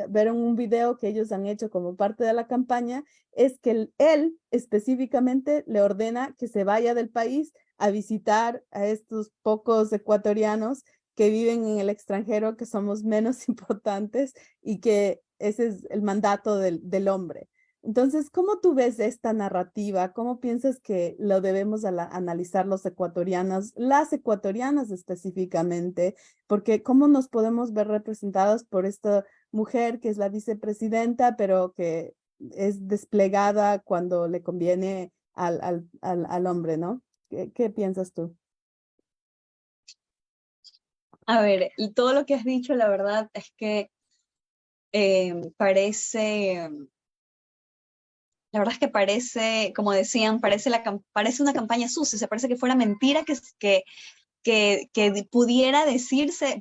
ver en un video que ellos han hecho como parte de la campaña es que él específicamente le ordena que se vaya del país a visitar a estos pocos ecuatorianos que viven en el extranjero, que somos menos importantes y que ese es el mandato del hombre. Entonces, ¿cómo tú ves esta narrativa? ¿Cómo piensas que lo debemos analizar los ecuatorianos, las ecuatorianas específicamente? Porque ¿cómo nos podemos ver representados por esta mujer que es la vicepresidenta, pero que es desplegada cuando le conviene al hombre, ¿no? ¿Qué piensas tú? A ver, y todo lo que has dicho, la verdad es que parece, la verdad es que parece, como decían, parece una campaña sucia, se parece que fuera mentira que pudieran decirse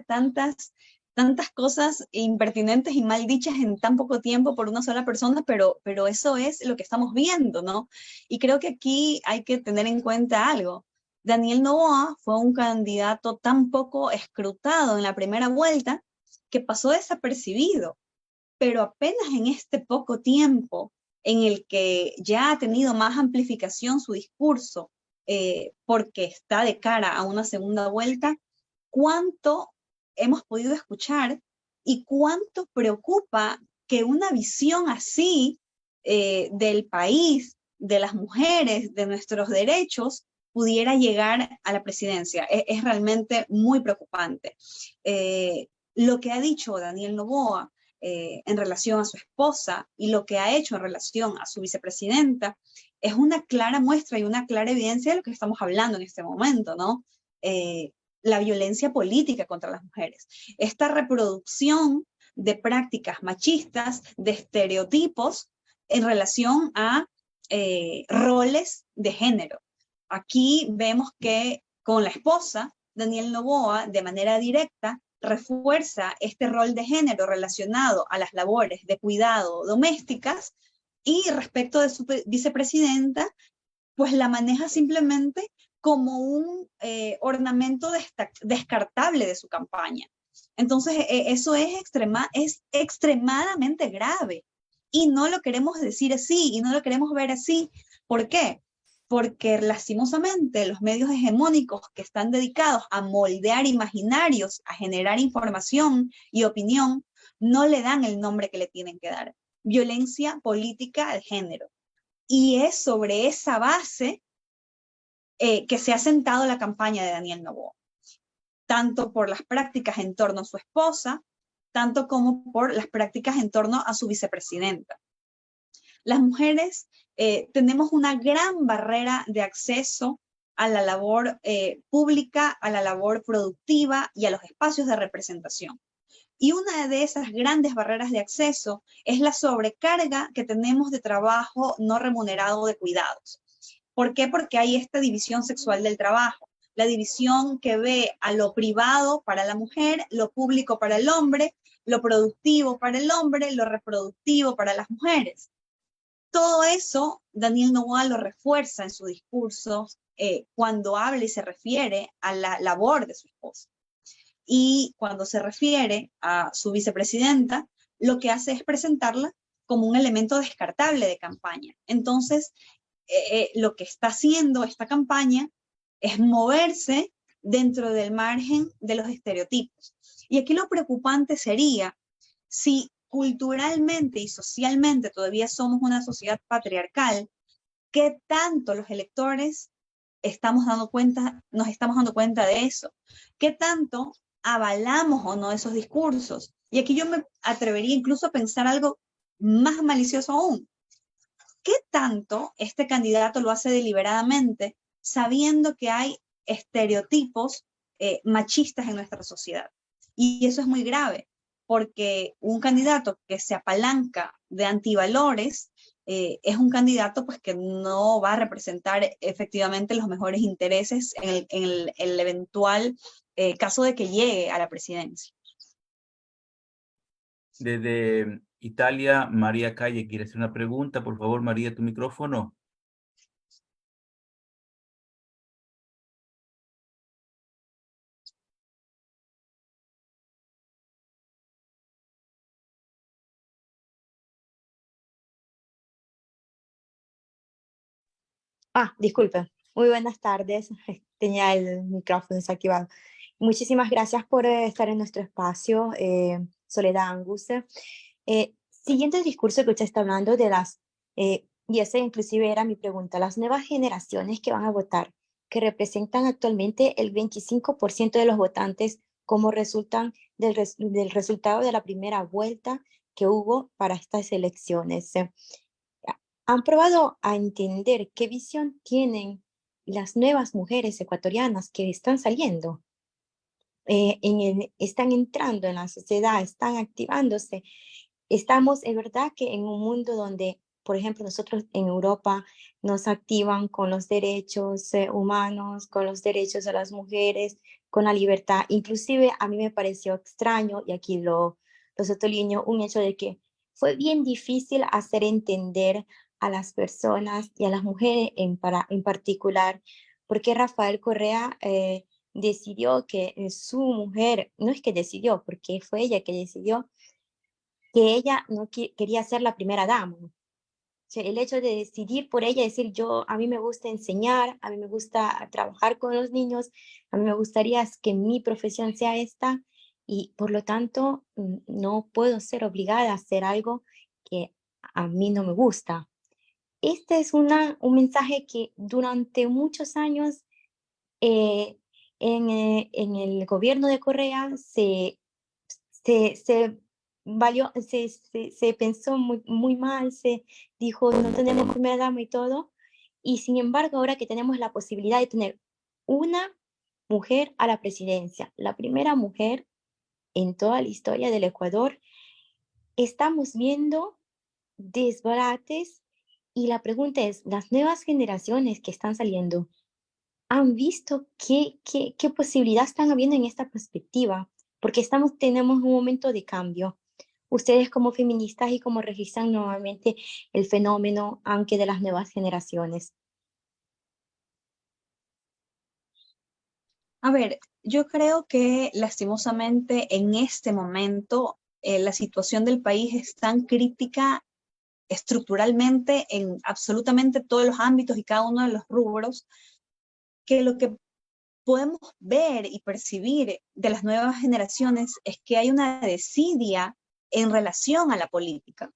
tantas cosas impertinentes y mal dichas en tan poco tiempo por una sola persona, pero eso es lo que estamos viendo, ¿no? Y creo que aquí hay que tener en cuenta algo. Daniel Noboa fue un candidato tan poco escrutado en la primera vuelta que pasó desapercibido, pero apenas en este poco tiempo en el que ya ha tenido más amplificación su discurso, porque está de cara a una segunda vuelta, cuánto hemos podido escuchar y cuánto preocupa que una visión así del país, de las mujeres, de nuestros derechos, pudiera llegar a la presidencia. Es realmente muy preocupante. Lo que ha dicho Daniel Noboa en relación a su esposa y lo que ha hecho en relación a su vicepresidenta es una clara muestra y una clara evidencia de lo que estamos hablando en este momento, ¿no? La violencia política contra las mujeres. Esta reproducción de prácticas machistas, de estereotipos en relación a roles de género. Aquí vemos que con la esposa, Daniel Noboa, de manera directa, refuerza este rol de género relacionado a las labores de cuidado domésticas y respecto de su vicepresidenta, pues la maneja simplemente como un ornamento descartable de su campaña. Entonces, eso es extremadamente grave y no lo queremos decir así y no lo queremos ver así. ¿Por qué? Porque lastimosamente los medios hegemónicos que están dedicados a moldear imaginarios, a generar información y opinión, no le dan el nombre que le tienen que dar. Violencia política de género. Y es sobre esa base que se ha sentado la campaña de Daniel Noboa, tanto por las prácticas en torno a su esposa, tanto como por las prácticas en torno a su vicepresidenta. Las mujeres tenemos una gran barrera de acceso a la labor pública, a la labor productiva y a los espacios de representación. Y una de esas grandes barreras de acceso es la sobrecarga que tenemos de trabajo no remunerado de cuidados. ¿Por qué? Porque hay esta división sexual del trabajo, la división que ve a lo privado para la mujer, lo público para el hombre, lo productivo para el hombre, lo reproductivo para las mujeres. Todo eso Daniel Noboa lo refuerza en su discurso cuando habla y se refiere a la labor de su esposa. Y cuando se refiere a su vicepresidenta, lo que hace es presentarla como un elemento descartable de campaña. Entonces, lo que está haciendo esta campaña es moverse dentro del margen de los estereotipos. Y aquí lo preocupante sería si culturalmente y socialmente todavía somos una sociedad patriarcal, ¿qué tanto los electores nos estamos dando cuenta de eso? ¿Qué tanto avalamos o no esos discursos? Y aquí yo me atrevería incluso a pensar algo más malicioso aún. ¿Qué tanto este candidato lo hace deliberadamente, sabiendo que hay estereotipos machistas en nuestra sociedad? Y eso es muy grave, porque un candidato que se apalanca de antivalores es un candidato pues, que no va a representar efectivamente los mejores intereses en el eventual caso de que llegue a la presidencia. Desde Italia, María Calle quiere hacer una pregunta. Por favor, María, tu micrófono. Disculpe. Muy buenas tardes. Tenía el micrófono desactivado. Muchísimas gracias por estar en nuestro espacio, Soledad Anguce. Siguiendo el discurso que usted está hablando de y esa inclusive era mi pregunta, las nuevas generaciones que van a votar, que representan actualmente el 25% de los votantes, como resultan del resultado de la primera vuelta que hubo para estas elecciones. ¿Han probado a entender qué visión tienen las nuevas mujeres ecuatorianas que están saliendo? Están entrando en la sociedad, están activándose. Estamos, es verdad que en un mundo donde, por ejemplo, nosotros en Europa nos activan con los derechos humanos, con los derechos de las mujeres, con la libertad. Inclusive a mí me pareció extraño, y aquí lo sotolineo, un hecho de que fue bien difícil hacer entender a las personas y a las mujeres en particular, porque Rafael Correa decidió que su mujer, no es que decidió, porque fue ella que decidió que ella no quería ser la primera dama. O sea, el hecho de decidir por ella, decir a mí me gusta enseñar, a mí me gusta trabajar con los niños, a mí me gustaría que mi profesión sea esta, y por lo tanto no puedo ser obligada a hacer algo que a mí no me gusta. Este es un mensaje que durante muchos años en el gobierno de Correa se pensó muy mal, se dijo no tenemos primera dama y todo, y sin embargo ahora que tenemos la posibilidad de tener una mujer a la presidencia, la primera mujer en toda la historia del Ecuador, estamos viendo desbarates, y la pregunta es, las nuevas generaciones que están saliendo, ¿han visto qué posibilidad están habiendo en esta perspectiva? Porque tenemos un momento de cambio. Ustedes como feministas y como registran nuevamente el fenómeno, aunque de las nuevas generaciones. A ver, yo creo que lastimosamente en este momento la situación del país es tan crítica estructuralmente en absolutamente todos los ámbitos y cada uno de los rubros, que lo que podemos ver y percibir de las nuevas generaciones es que hay una desidia en relación a la política.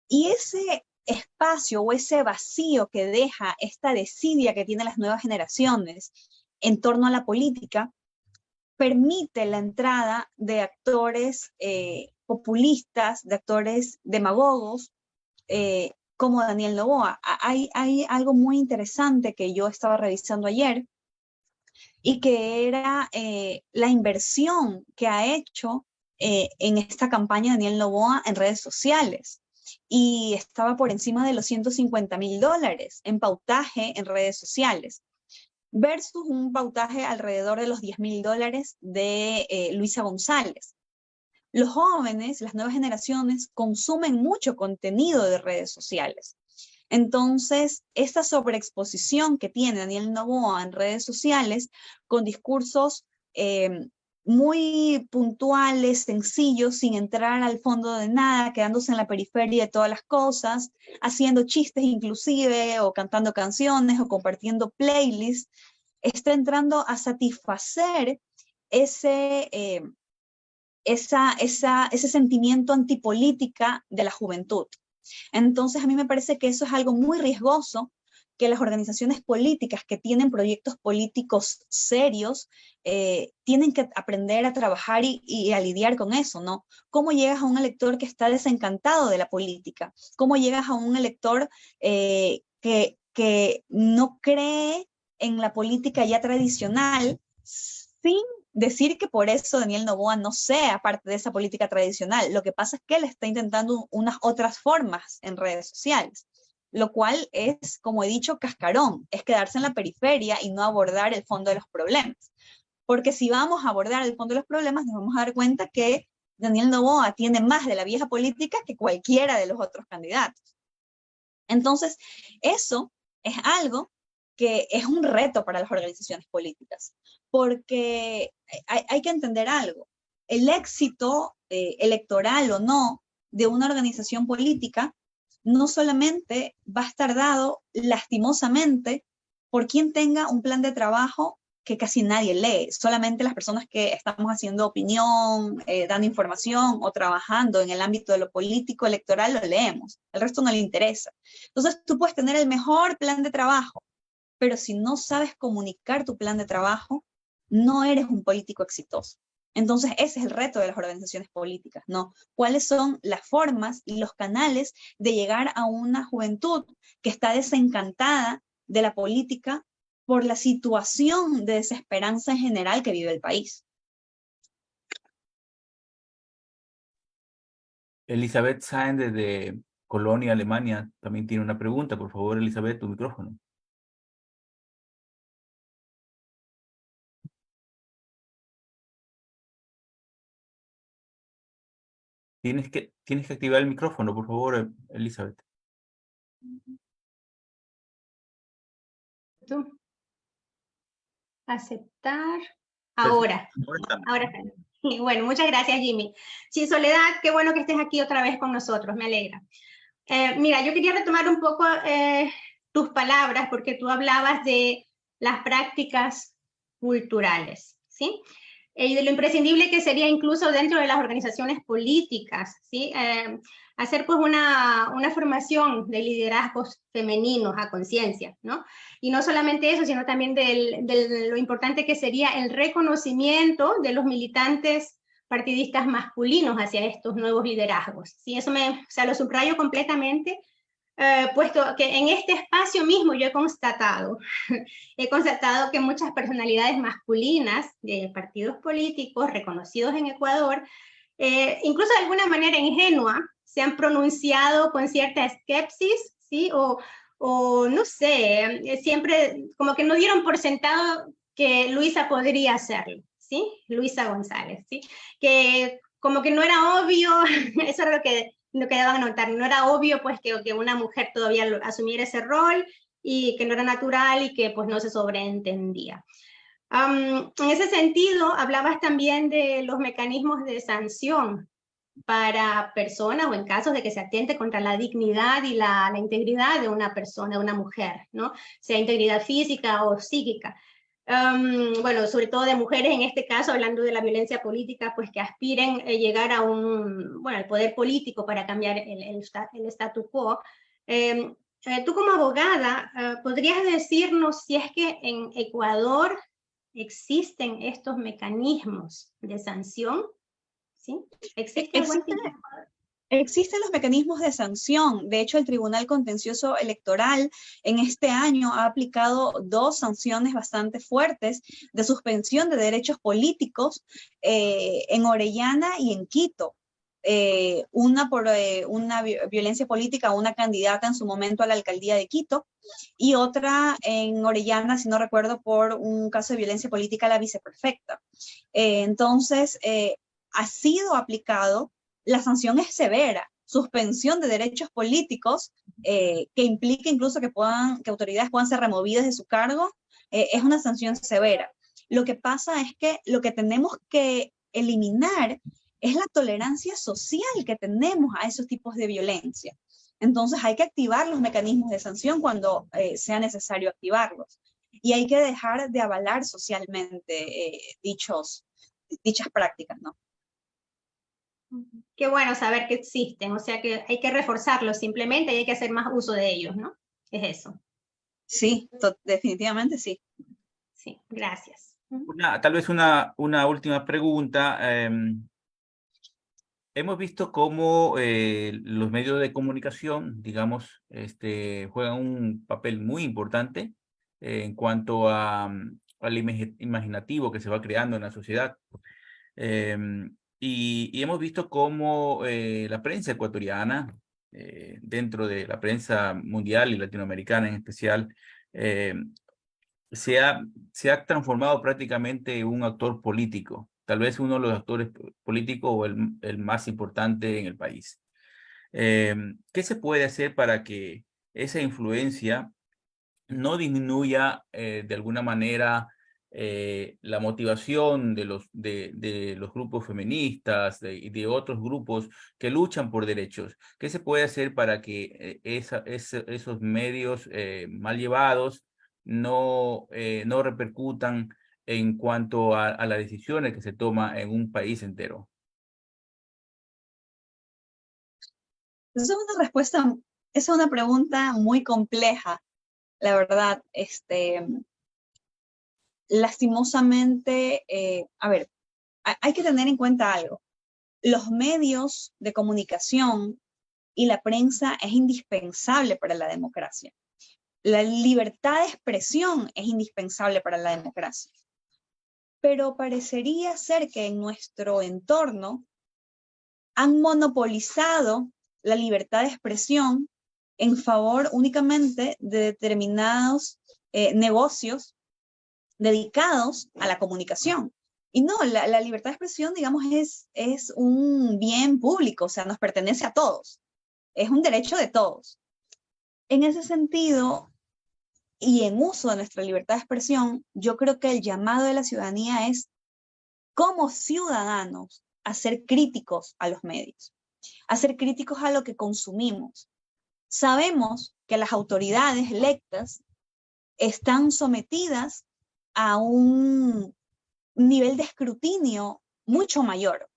Y ese espacio o ese vacío que deja esta desidia que tienen las nuevas generaciones en torno a la política permite la entrada de actores populistas, de actores demagogos, como Daniel Noboa. Hay algo muy interesante que yo estaba revisando ayer, y que era la inversión que ha hecho en esta campaña Daniel Noboa en redes sociales. Y estaba por encima de los $150,000 en pautaje en redes sociales, versus un pautaje alrededor de los $10,000 de Luisa González. Los jóvenes, las nuevas generaciones, consumen mucho contenido de redes sociales. Entonces, esta sobreexposición que tiene Daniel Noboa en redes sociales, con discursos muy puntuales, sencillos, sin entrar al fondo de nada, quedándose en la periferia de todas las cosas, haciendo chistes inclusive, o cantando canciones, o compartiendo playlists, está entrando a satisfacer ese sentimiento antipolítica de la juventud. Entonces, a mí me parece que eso es algo muy riesgoso, que las organizaciones políticas que tienen proyectos políticos serios tienen que aprender a trabajar y a lidiar con eso, ¿no? ¿Cómo llegas a un elector que está desencantado de la política? ¿Cómo llegas a un elector que no cree en la política ya tradicional sin decir que por eso Daniel Noboa no sea parte de esa política tradicional? Lo que pasa es que él está intentando unas otras formas en redes sociales, lo cual es, como he dicho, cascarón, es quedarse en la periferia y no abordar el fondo de los problemas. Porque si vamos a abordar el fondo de los problemas, nos vamos a dar cuenta que Daniel Noboa tiene más de la vieja política que cualquiera de los otros candidatos. Entonces, eso es algo que es un reto para las organizaciones políticas, porque hay que entender algo. El éxito electoral o no de una organización política no solamente va a estar dado lastimosamente por quien tenga un plan de trabajo que casi nadie lee, solamente las personas que estamos haciendo opinión, dando información o trabajando en el ámbito de lo político electoral lo leemos, el resto no le interesa. Entonces tú puedes tener el mejor plan de trabajo, pero si no sabes comunicar tu plan de trabajo, no eres un político exitoso. Entonces ese es el reto de las organizaciones políticas, ¿no? ¿Cuáles son las formas y los canales de llegar a una juventud que está desencantada de la política por la situación de desesperanza en general que vive el país? Elizabeth Sáenz desde Colonia, Alemania, también tiene una pregunta. Por favor, Elizabeth, tu micrófono. Tienes que activar el micrófono, por favor, Elizabeth. Aceptar. Ahora. Ahora. Bueno, muchas gracias, Jimmy. Sí, Soledad, qué bueno que estés aquí otra vez con nosotros, me alegra. Mira, yo quería retomar un poco tus palabras, porque tú hablabas de las prácticas culturales, ¿sí? Y de lo imprescindible que sería incluso dentro de las organizaciones políticas, ¿sí? Hacer pues una formación de liderazgos femeninos a conciencia, ¿no? Y no solamente eso, sino también de lo importante que sería el reconocimiento de los militantes partidistas masculinos hacia estos nuevos liderazgos. ¿Sí? Eso lo subrayo completamente, puesto que en este espacio mismo yo he constatado que muchas personalidades masculinas de partidos políticos reconocidos en Ecuador, incluso de alguna manera ingenua, se han pronunciado con cierta esquepsis, ¿sí? O no sé, siempre como que no dieron por sentado que Luisa podría hacerlo, ¿sí? Luisa González, ¿sí? Que como que no era obvio, eso era lo que daban a notar, no era obvio pues que una mujer todavía asumiera ese rol y que no era natural y que pues no se sobreentendía. En ese sentido, hablabas también de los mecanismos de sanción para personas o en casos de que se atente contra la dignidad y la integridad de una persona, de una mujer, ¿no? Sea integridad física o psíquica. Bueno, sobre todo de mujeres en este caso, hablando de la violencia política, pues que aspiren a llegar a al poder político para cambiar el statu quo. Tú como abogada, ¿podrías decirnos si es que en Ecuador existen estos mecanismos de sanción? ¿Sí? Existen los mecanismos de sanción. De hecho, el Tribunal Contencioso Electoral en este año ha aplicado 2 sanciones bastante fuertes de suspensión de derechos políticos en Orellana y en Quito. Una por una violencia política a una candidata en su momento a la alcaldía de Quito, y otra en Orellana, si no recuerdo, por un caso de violencia política a la viceprefecta. Entonces, ha sido aplicado, la sanción es severa, suspensión de derechos políticos, que implica incluso que autoridades puedan ser removidas de su cargo, es una sanción severa. Lo que pasa es que lo que tenemos que eliminar es la tolerancia social que tenemos a esos tipos de violencia. Entonces hay que activar los mecanismos de sanción cuando sea necesario activarlos. Y hay que dejar de avalar socialmente dichas prácticas, ¿no? Qué bueno saber que existen, o sea que hay que reforzarlos simplemente y hay que hacer más uso de ellos, ¿no? Es eso. Sí, definitivamente sí. Sí, gracias. Tal vez una última pregunta. Hemos visto cómo los medios de comunicación, digamos, juegan un papel muy importante en cuanto al imaginativo que se va creando en la sociedad. Y hemos visto cómo la prensa ecuatoriana, dentro de la prensa mundial y latinoamericana en especial, eh, se ha transformado prácticamente en un actor político, tal vez uno de los actores políticos o el más importante en el país. ¿Qué se puede hacer para que esa influencia no disminuya de alguna manera la motivación de los grupos feministas y de otros grupos que luchan por derechos? ¿Qué se puede hacer para que esos medios mal llevados no repercutan en cuanto a las decisiones que se toman en un país entero? Esa es una respuesta, esa es una pregunta muy compleja, la verdad. Lastimosamente, a ver, hay que tener en cuenta algo. Los medios de comunicación y la prensa es indispensable para la democracia. La libertad de expresión es indispensable para la democracia. Pero parecería ser que en nuestro entorno han monopolizado la libertad de expresión en favor únicamente de determinados negocios dedicados a la comunicación. Y no, la libertad de expresión, digamos, es un bien público, o sea, nos pertenece a todos. Es un derecho de todos. En ese sentido, y en uso de nuestra libertad de expresión, yo creo que el llamado de la ciudadanía es, como ciudadanos, a ser críticos a los medios, a ser críticos a lo que consumimos. Sabemos que las autoridades electas están sometidas a un nivel de escrutinio mucho mayor.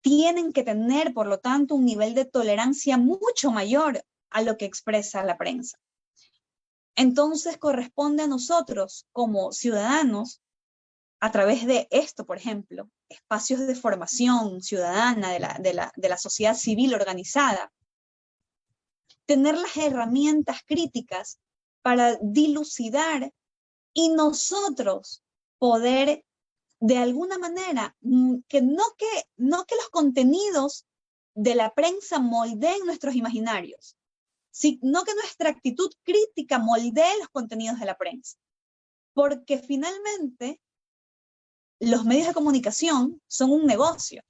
Tienen que tener, por lo tanto, un nivel de tolerancia mucho mayor a lo que expresa la prensa. Entonces corresponde a nosotros como ciudadanos, a través de esto, por ejemplo, espacios de formación ciudadana de la sociedad civil organizada, tener las herramientas críticas para dilucidar y nosotros poder de alguna manera que no que los contenidos de la prensa moldeen nuestros imaginarios, sino que nuestra actitud crítica moldee los contenidos de la prensa. Porque finalmente los medios de comunicación son un negocio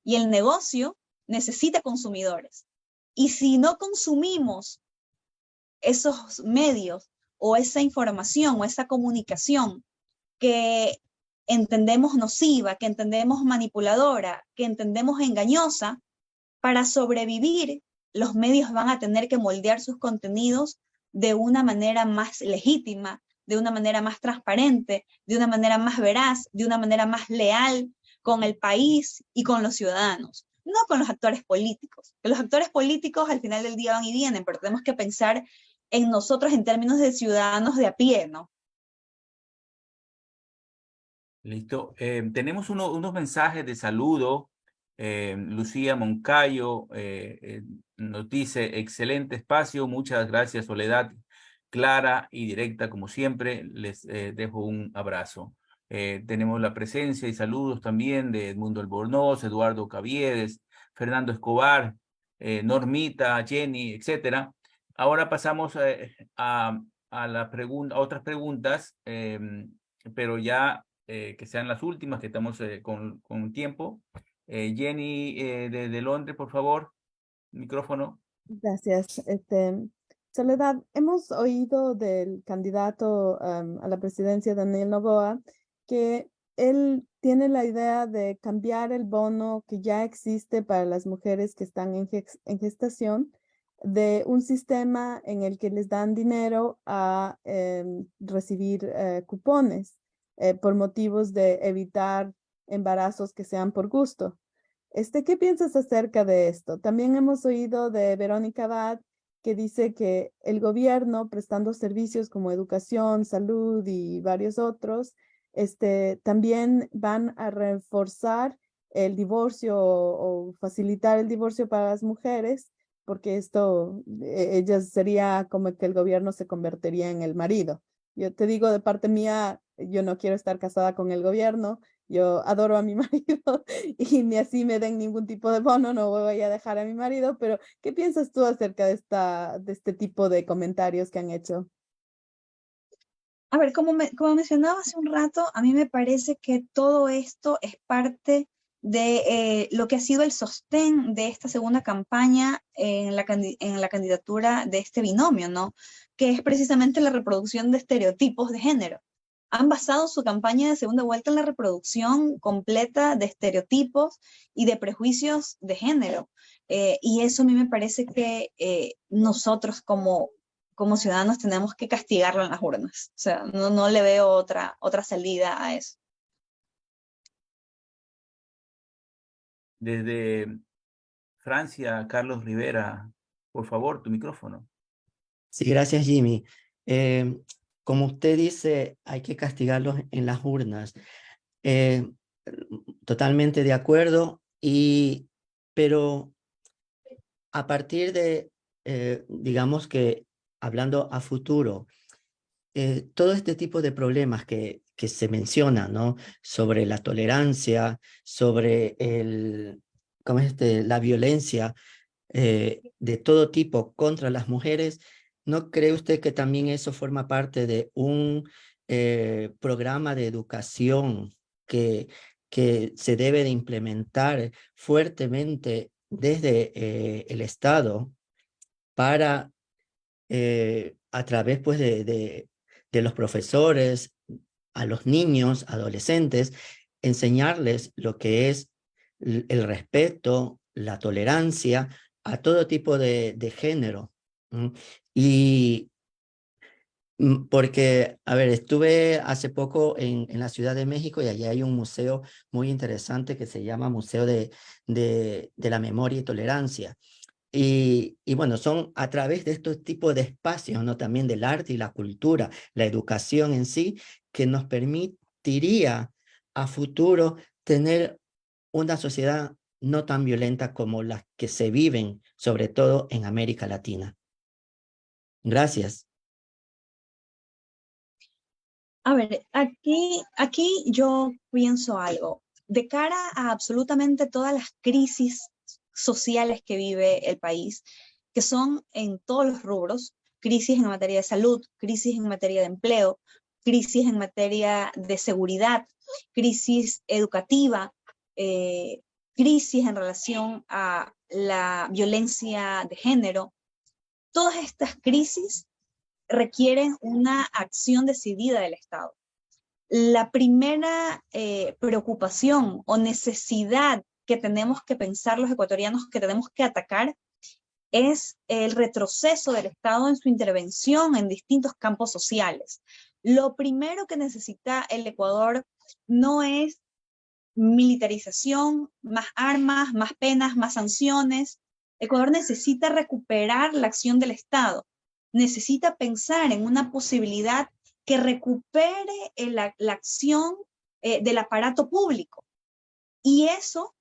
y el negocio necesita consumidores. Y si no consumimos esos medios o esa información o esa comunicación que entendemos nociva, que entendemos manipuladora, que entendemos engañosa, para sobrevivir, los medios van a tener que moldear sus contenidos de una manera más legítima, de una manera más transparente, de una manera más veraz, de una manera más leal con el país y con los ciudadanos, no con los actores políticos. Que los actores políticos al final del día van y vienen, pero tenemos que pensar en nosotros en términos de ciudadanos de a pie, ¿no? Listo. Tenemos unos mensajes de saludo. Lucía Moncayo nos dice, excelente espacio, muchas gracias Soledad, clara y directa como siempre, les dejo un abrazo. Tenemos la presencia y saludos también de Edmundo Albornoz, Eduardo Caviedes, Fernando Escobar, Normita, Jenny, etcétera. Ahora pasamos a otras preguntas, pero ya que sean las últimas, que estamos con tiempo. Jenny de Londres, por favor, micrófono. Gracias. Soledad, hemos oído del candidato a la presidencia, Daniel Noboa, que él tiene la idea de cambiar el bono que ya existe para las mujeres que están en gestación, de un sistema en el que les dan dinero a recibir cupones por motivos de evitar embarazos que sean por gusto. ¿Qué piensas acerca de esto? También hemos oído de Verónica Abad, que dice que el gobierno, prestando servicios como educación, salud y varios otros, también van a reforzar el divorcio o facilitar el divorcio para las mujeres, porque esto, ellas sería como que el gobierno se convertiría en el marido. Yo te digo de parte mía, yo no quiero estar casada con el gobierno, yo adoro a mi marido y ni así me den ningún tipo de bono, no voy a dejar a mi marido, pero ¿qué piensas tú acerca de este tipo de comentarios que han hecho? A ver, como mencionaba hace un rato, a mí me parece que todo esto es parte de lo que ha sido el sostén de esta segunda campaña en la candidatura de este binomio, ¿no? Que es precisamente la reproducción de estereotipos de género. Han basado su campaña de segunda vuelta en la reproducción completa de estereotipos y de prejuicios de género. Y eso a mí me parece que nosotros como ciudadanos tenemos que castigarlo en las urnas. O sea, no le veo otra salida a eso. Desde Francia, Carlos Rivera, por favor, tu micrófono. Sí, gracias, Jimmy. Como usted dice, hay que castigarlos en las urnas. Eh, Totalmente de acuerdo, pero a partir de, digamos que hablando a futuro, todo este tipo de problemas que se mencionan, ¿no? Sobre la tolerancia, sobre ¿cómo es la violencia de todo tipo contra las mujeres, ¿no cree usted que también eso forma parte de un programa de educación que se debe de implementar fuertemente desde el Estado para, a través pues, de los profesores, a los niños, adolescentes, enseñarles lo que es el respeto, la tolerancia a todo tipo de género? Y porque, a ver, estuve hace poco en la Ciudad de México y allí hay un museo muy interesante que se llama Museo de la Memoria y Tolerancia. Y bueno, son a través de estos tipos de espacios, ¿no? También del arte y la cultura, la educación en sí, que nos permitiría a futuro tener una sociedad no tan violenta como las que se viven, sobre todo en América Latina. Gracias. A ver, aquí yo pienso algo. De cara a absolutamente todas las crisis sociales que vive el país, que son en todos los rubros, crisis en materia de salud, crisis en materia de empleo, crisis en materia de seguridad, crisis educativa, crisis en relación a la violencia de género. Todas estas crisis requieren una acción decidida del Estado. La primera preocupación o necesidad que tenemos que pensar los ecuatorianos, que tenemos que atacar, es el retroceso del Estado en su intervención en distintos campos sociales. Lo primero que necesita el Ecuador no es militarización, más armas, más penas, más sanciones. Ecuador necesita recuperar la acción del Estado. Necesita pensar en una posibilidad que recupere la acción del aparato público. Y eso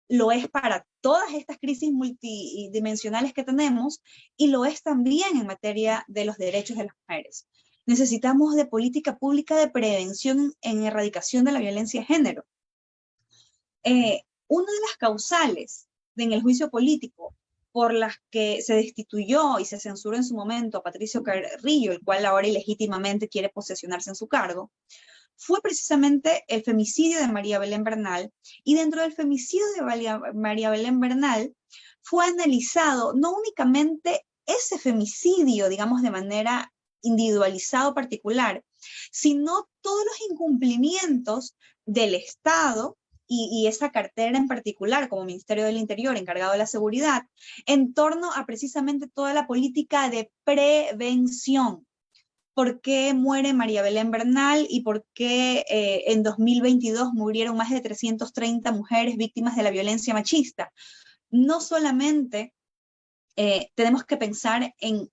lo es para todas estas crisis multidimensionales que tenemos y lo es también en materia de los derechos de las mujeres. Necesitamos de política pública de prevención en erradicación de la violencia de género. Una de las causales en el juicio político por las que se destituyó y se censuró en su momento a Patricio Carrillo, el cual ahora ilegítimamente quiere posesionarse en su cargo, fue precisamente el femicidio de María Belén Bernal, y dentro del femicidio de María Belén Bernal fue analizado no únicamente ese femicidio, digamos, de manera individualizada o particular, sino todos los incumplimientos del Estado y esa cartera en particular como Ministerio del Interior encargado de la seguridad en torno a precisamente toda la política de prevención. ¿Por qué muere María Belén Bernal y por qué en 2022 murieron más de 330 mujeres víctimas de la violencia machista? No solamente tenemos que pensar en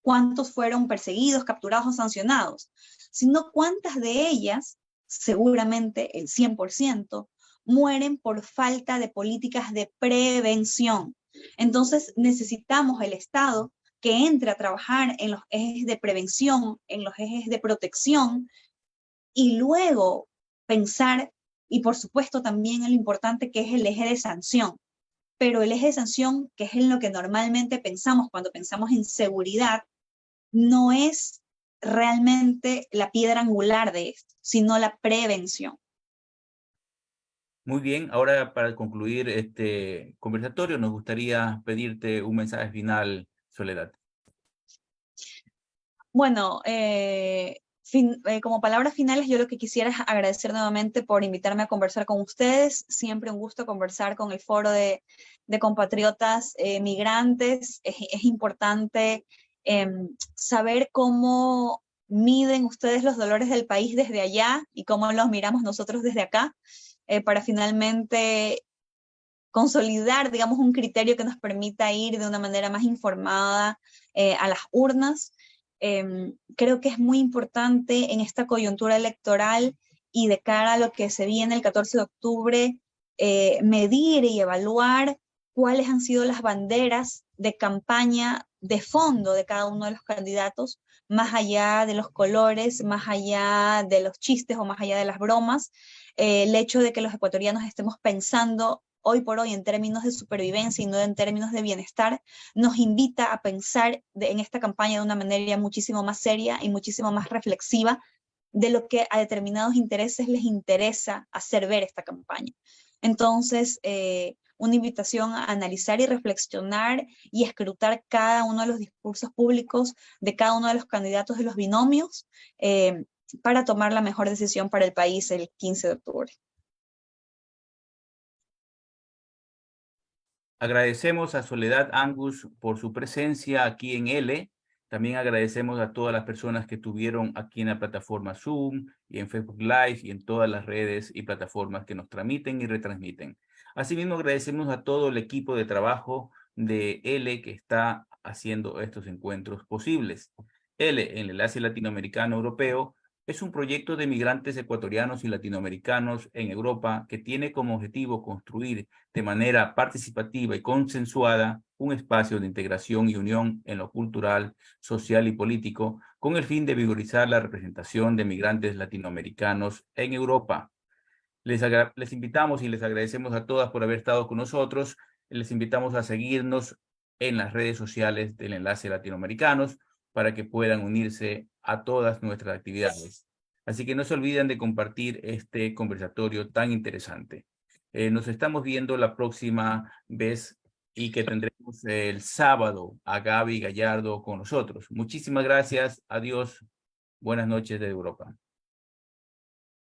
cuántos fueron perseguidos, capturados o sancionados, sino cuántas de ellas, seguramente el 100%, mueren por falta de políticas de prevención. Entonces necesitamos el Estado que entre a trabajar en los ejes de prevención, en los ejes de protección, y luego pensar, y por supuesto también en lo importante que es el eje de sanción. Pero el eje de sanción, que es en lo que normalmente pensamos cuando pensamos en seguridad, no es realmente la piedra angular de esto, sino la prevención. Muy bien, ahora para concluir este conversatorio nos gustaría pedirte un mensaje final, Soledad. Bueno, como palabras finales, yo lo que quisiera es agradecer nuevamente por invitarme a conversar con ustedes. Siempre un gusto conversar con el foro de compatriotas migrantes. Es importante saber cómo miden ustedes los dolores del país desde allá y cómo los miramos nosotros desde acá, para finalmente consolidar, digamos, un criterio que nos permita ir de una manera más informada a las urnas. Creo que es muy importante en esta coyuntura electoral y de cara a lo que se viene el 14 de octubre, medir y evaluar cuáles han sido las banderas de campaña de fondo de cada uno de los candidatos, más allá de los colores, más allá de los chistes o más allá de las bromas. El hecho de que los ecuatorianos estemos pensando hoy por hoy en términos de supervivencia y no en términos de bienestar, nos invita a pensar en esta campaña de una manera muchísimo más seria y muchísimo más reflexiva de lo que a determinados intereses les interesa hacer ver esta campaña. Entonces, una invitación a analizar y reflexionar y escrutar cada uno de los discursos públicos de cada uno de los candidatos de los binomios para tomar la mejor decisión para el país el 15 de octubre. Agradecemos a Soledad Angus por su presencia aquí en L. También agradecemos a todas las personas que estuvieron aquí en la plataforma Zoom y en Facebook Live y en todas las redes y plataformas que nos transmiten y retransmiten. Asimismo, agradecemos a todo el equipo de trabajo de L que está haciendo estos encuentros posibles. L, el Enlace Latinoamericano Europeo, es un proyecto de migrantes ecuatorianos y latinoamericanos en Europa que tiene como objetivo construir de manera participativa y consensuada un espacio de integración y unión en lo cultural, social y político, con el fin de vigorizar la representación de migrantes latinoamericanos en Europa. Les invitamos y les agradecemos a todas por haber estado con nosotros. Les invitamos a seguirnos en las redes sociales del Enlace Latinoamericanos para que puedan unirse a todas nuestras actividades. Así que no se olviden de compartir este conversatorio tan interesante. Nos estamos viendo la próxima vez y que tendremos el sábado a Gaby Gallardo con nosotros. Muchísimas gracias. Adiós. Buenas noches de Europa.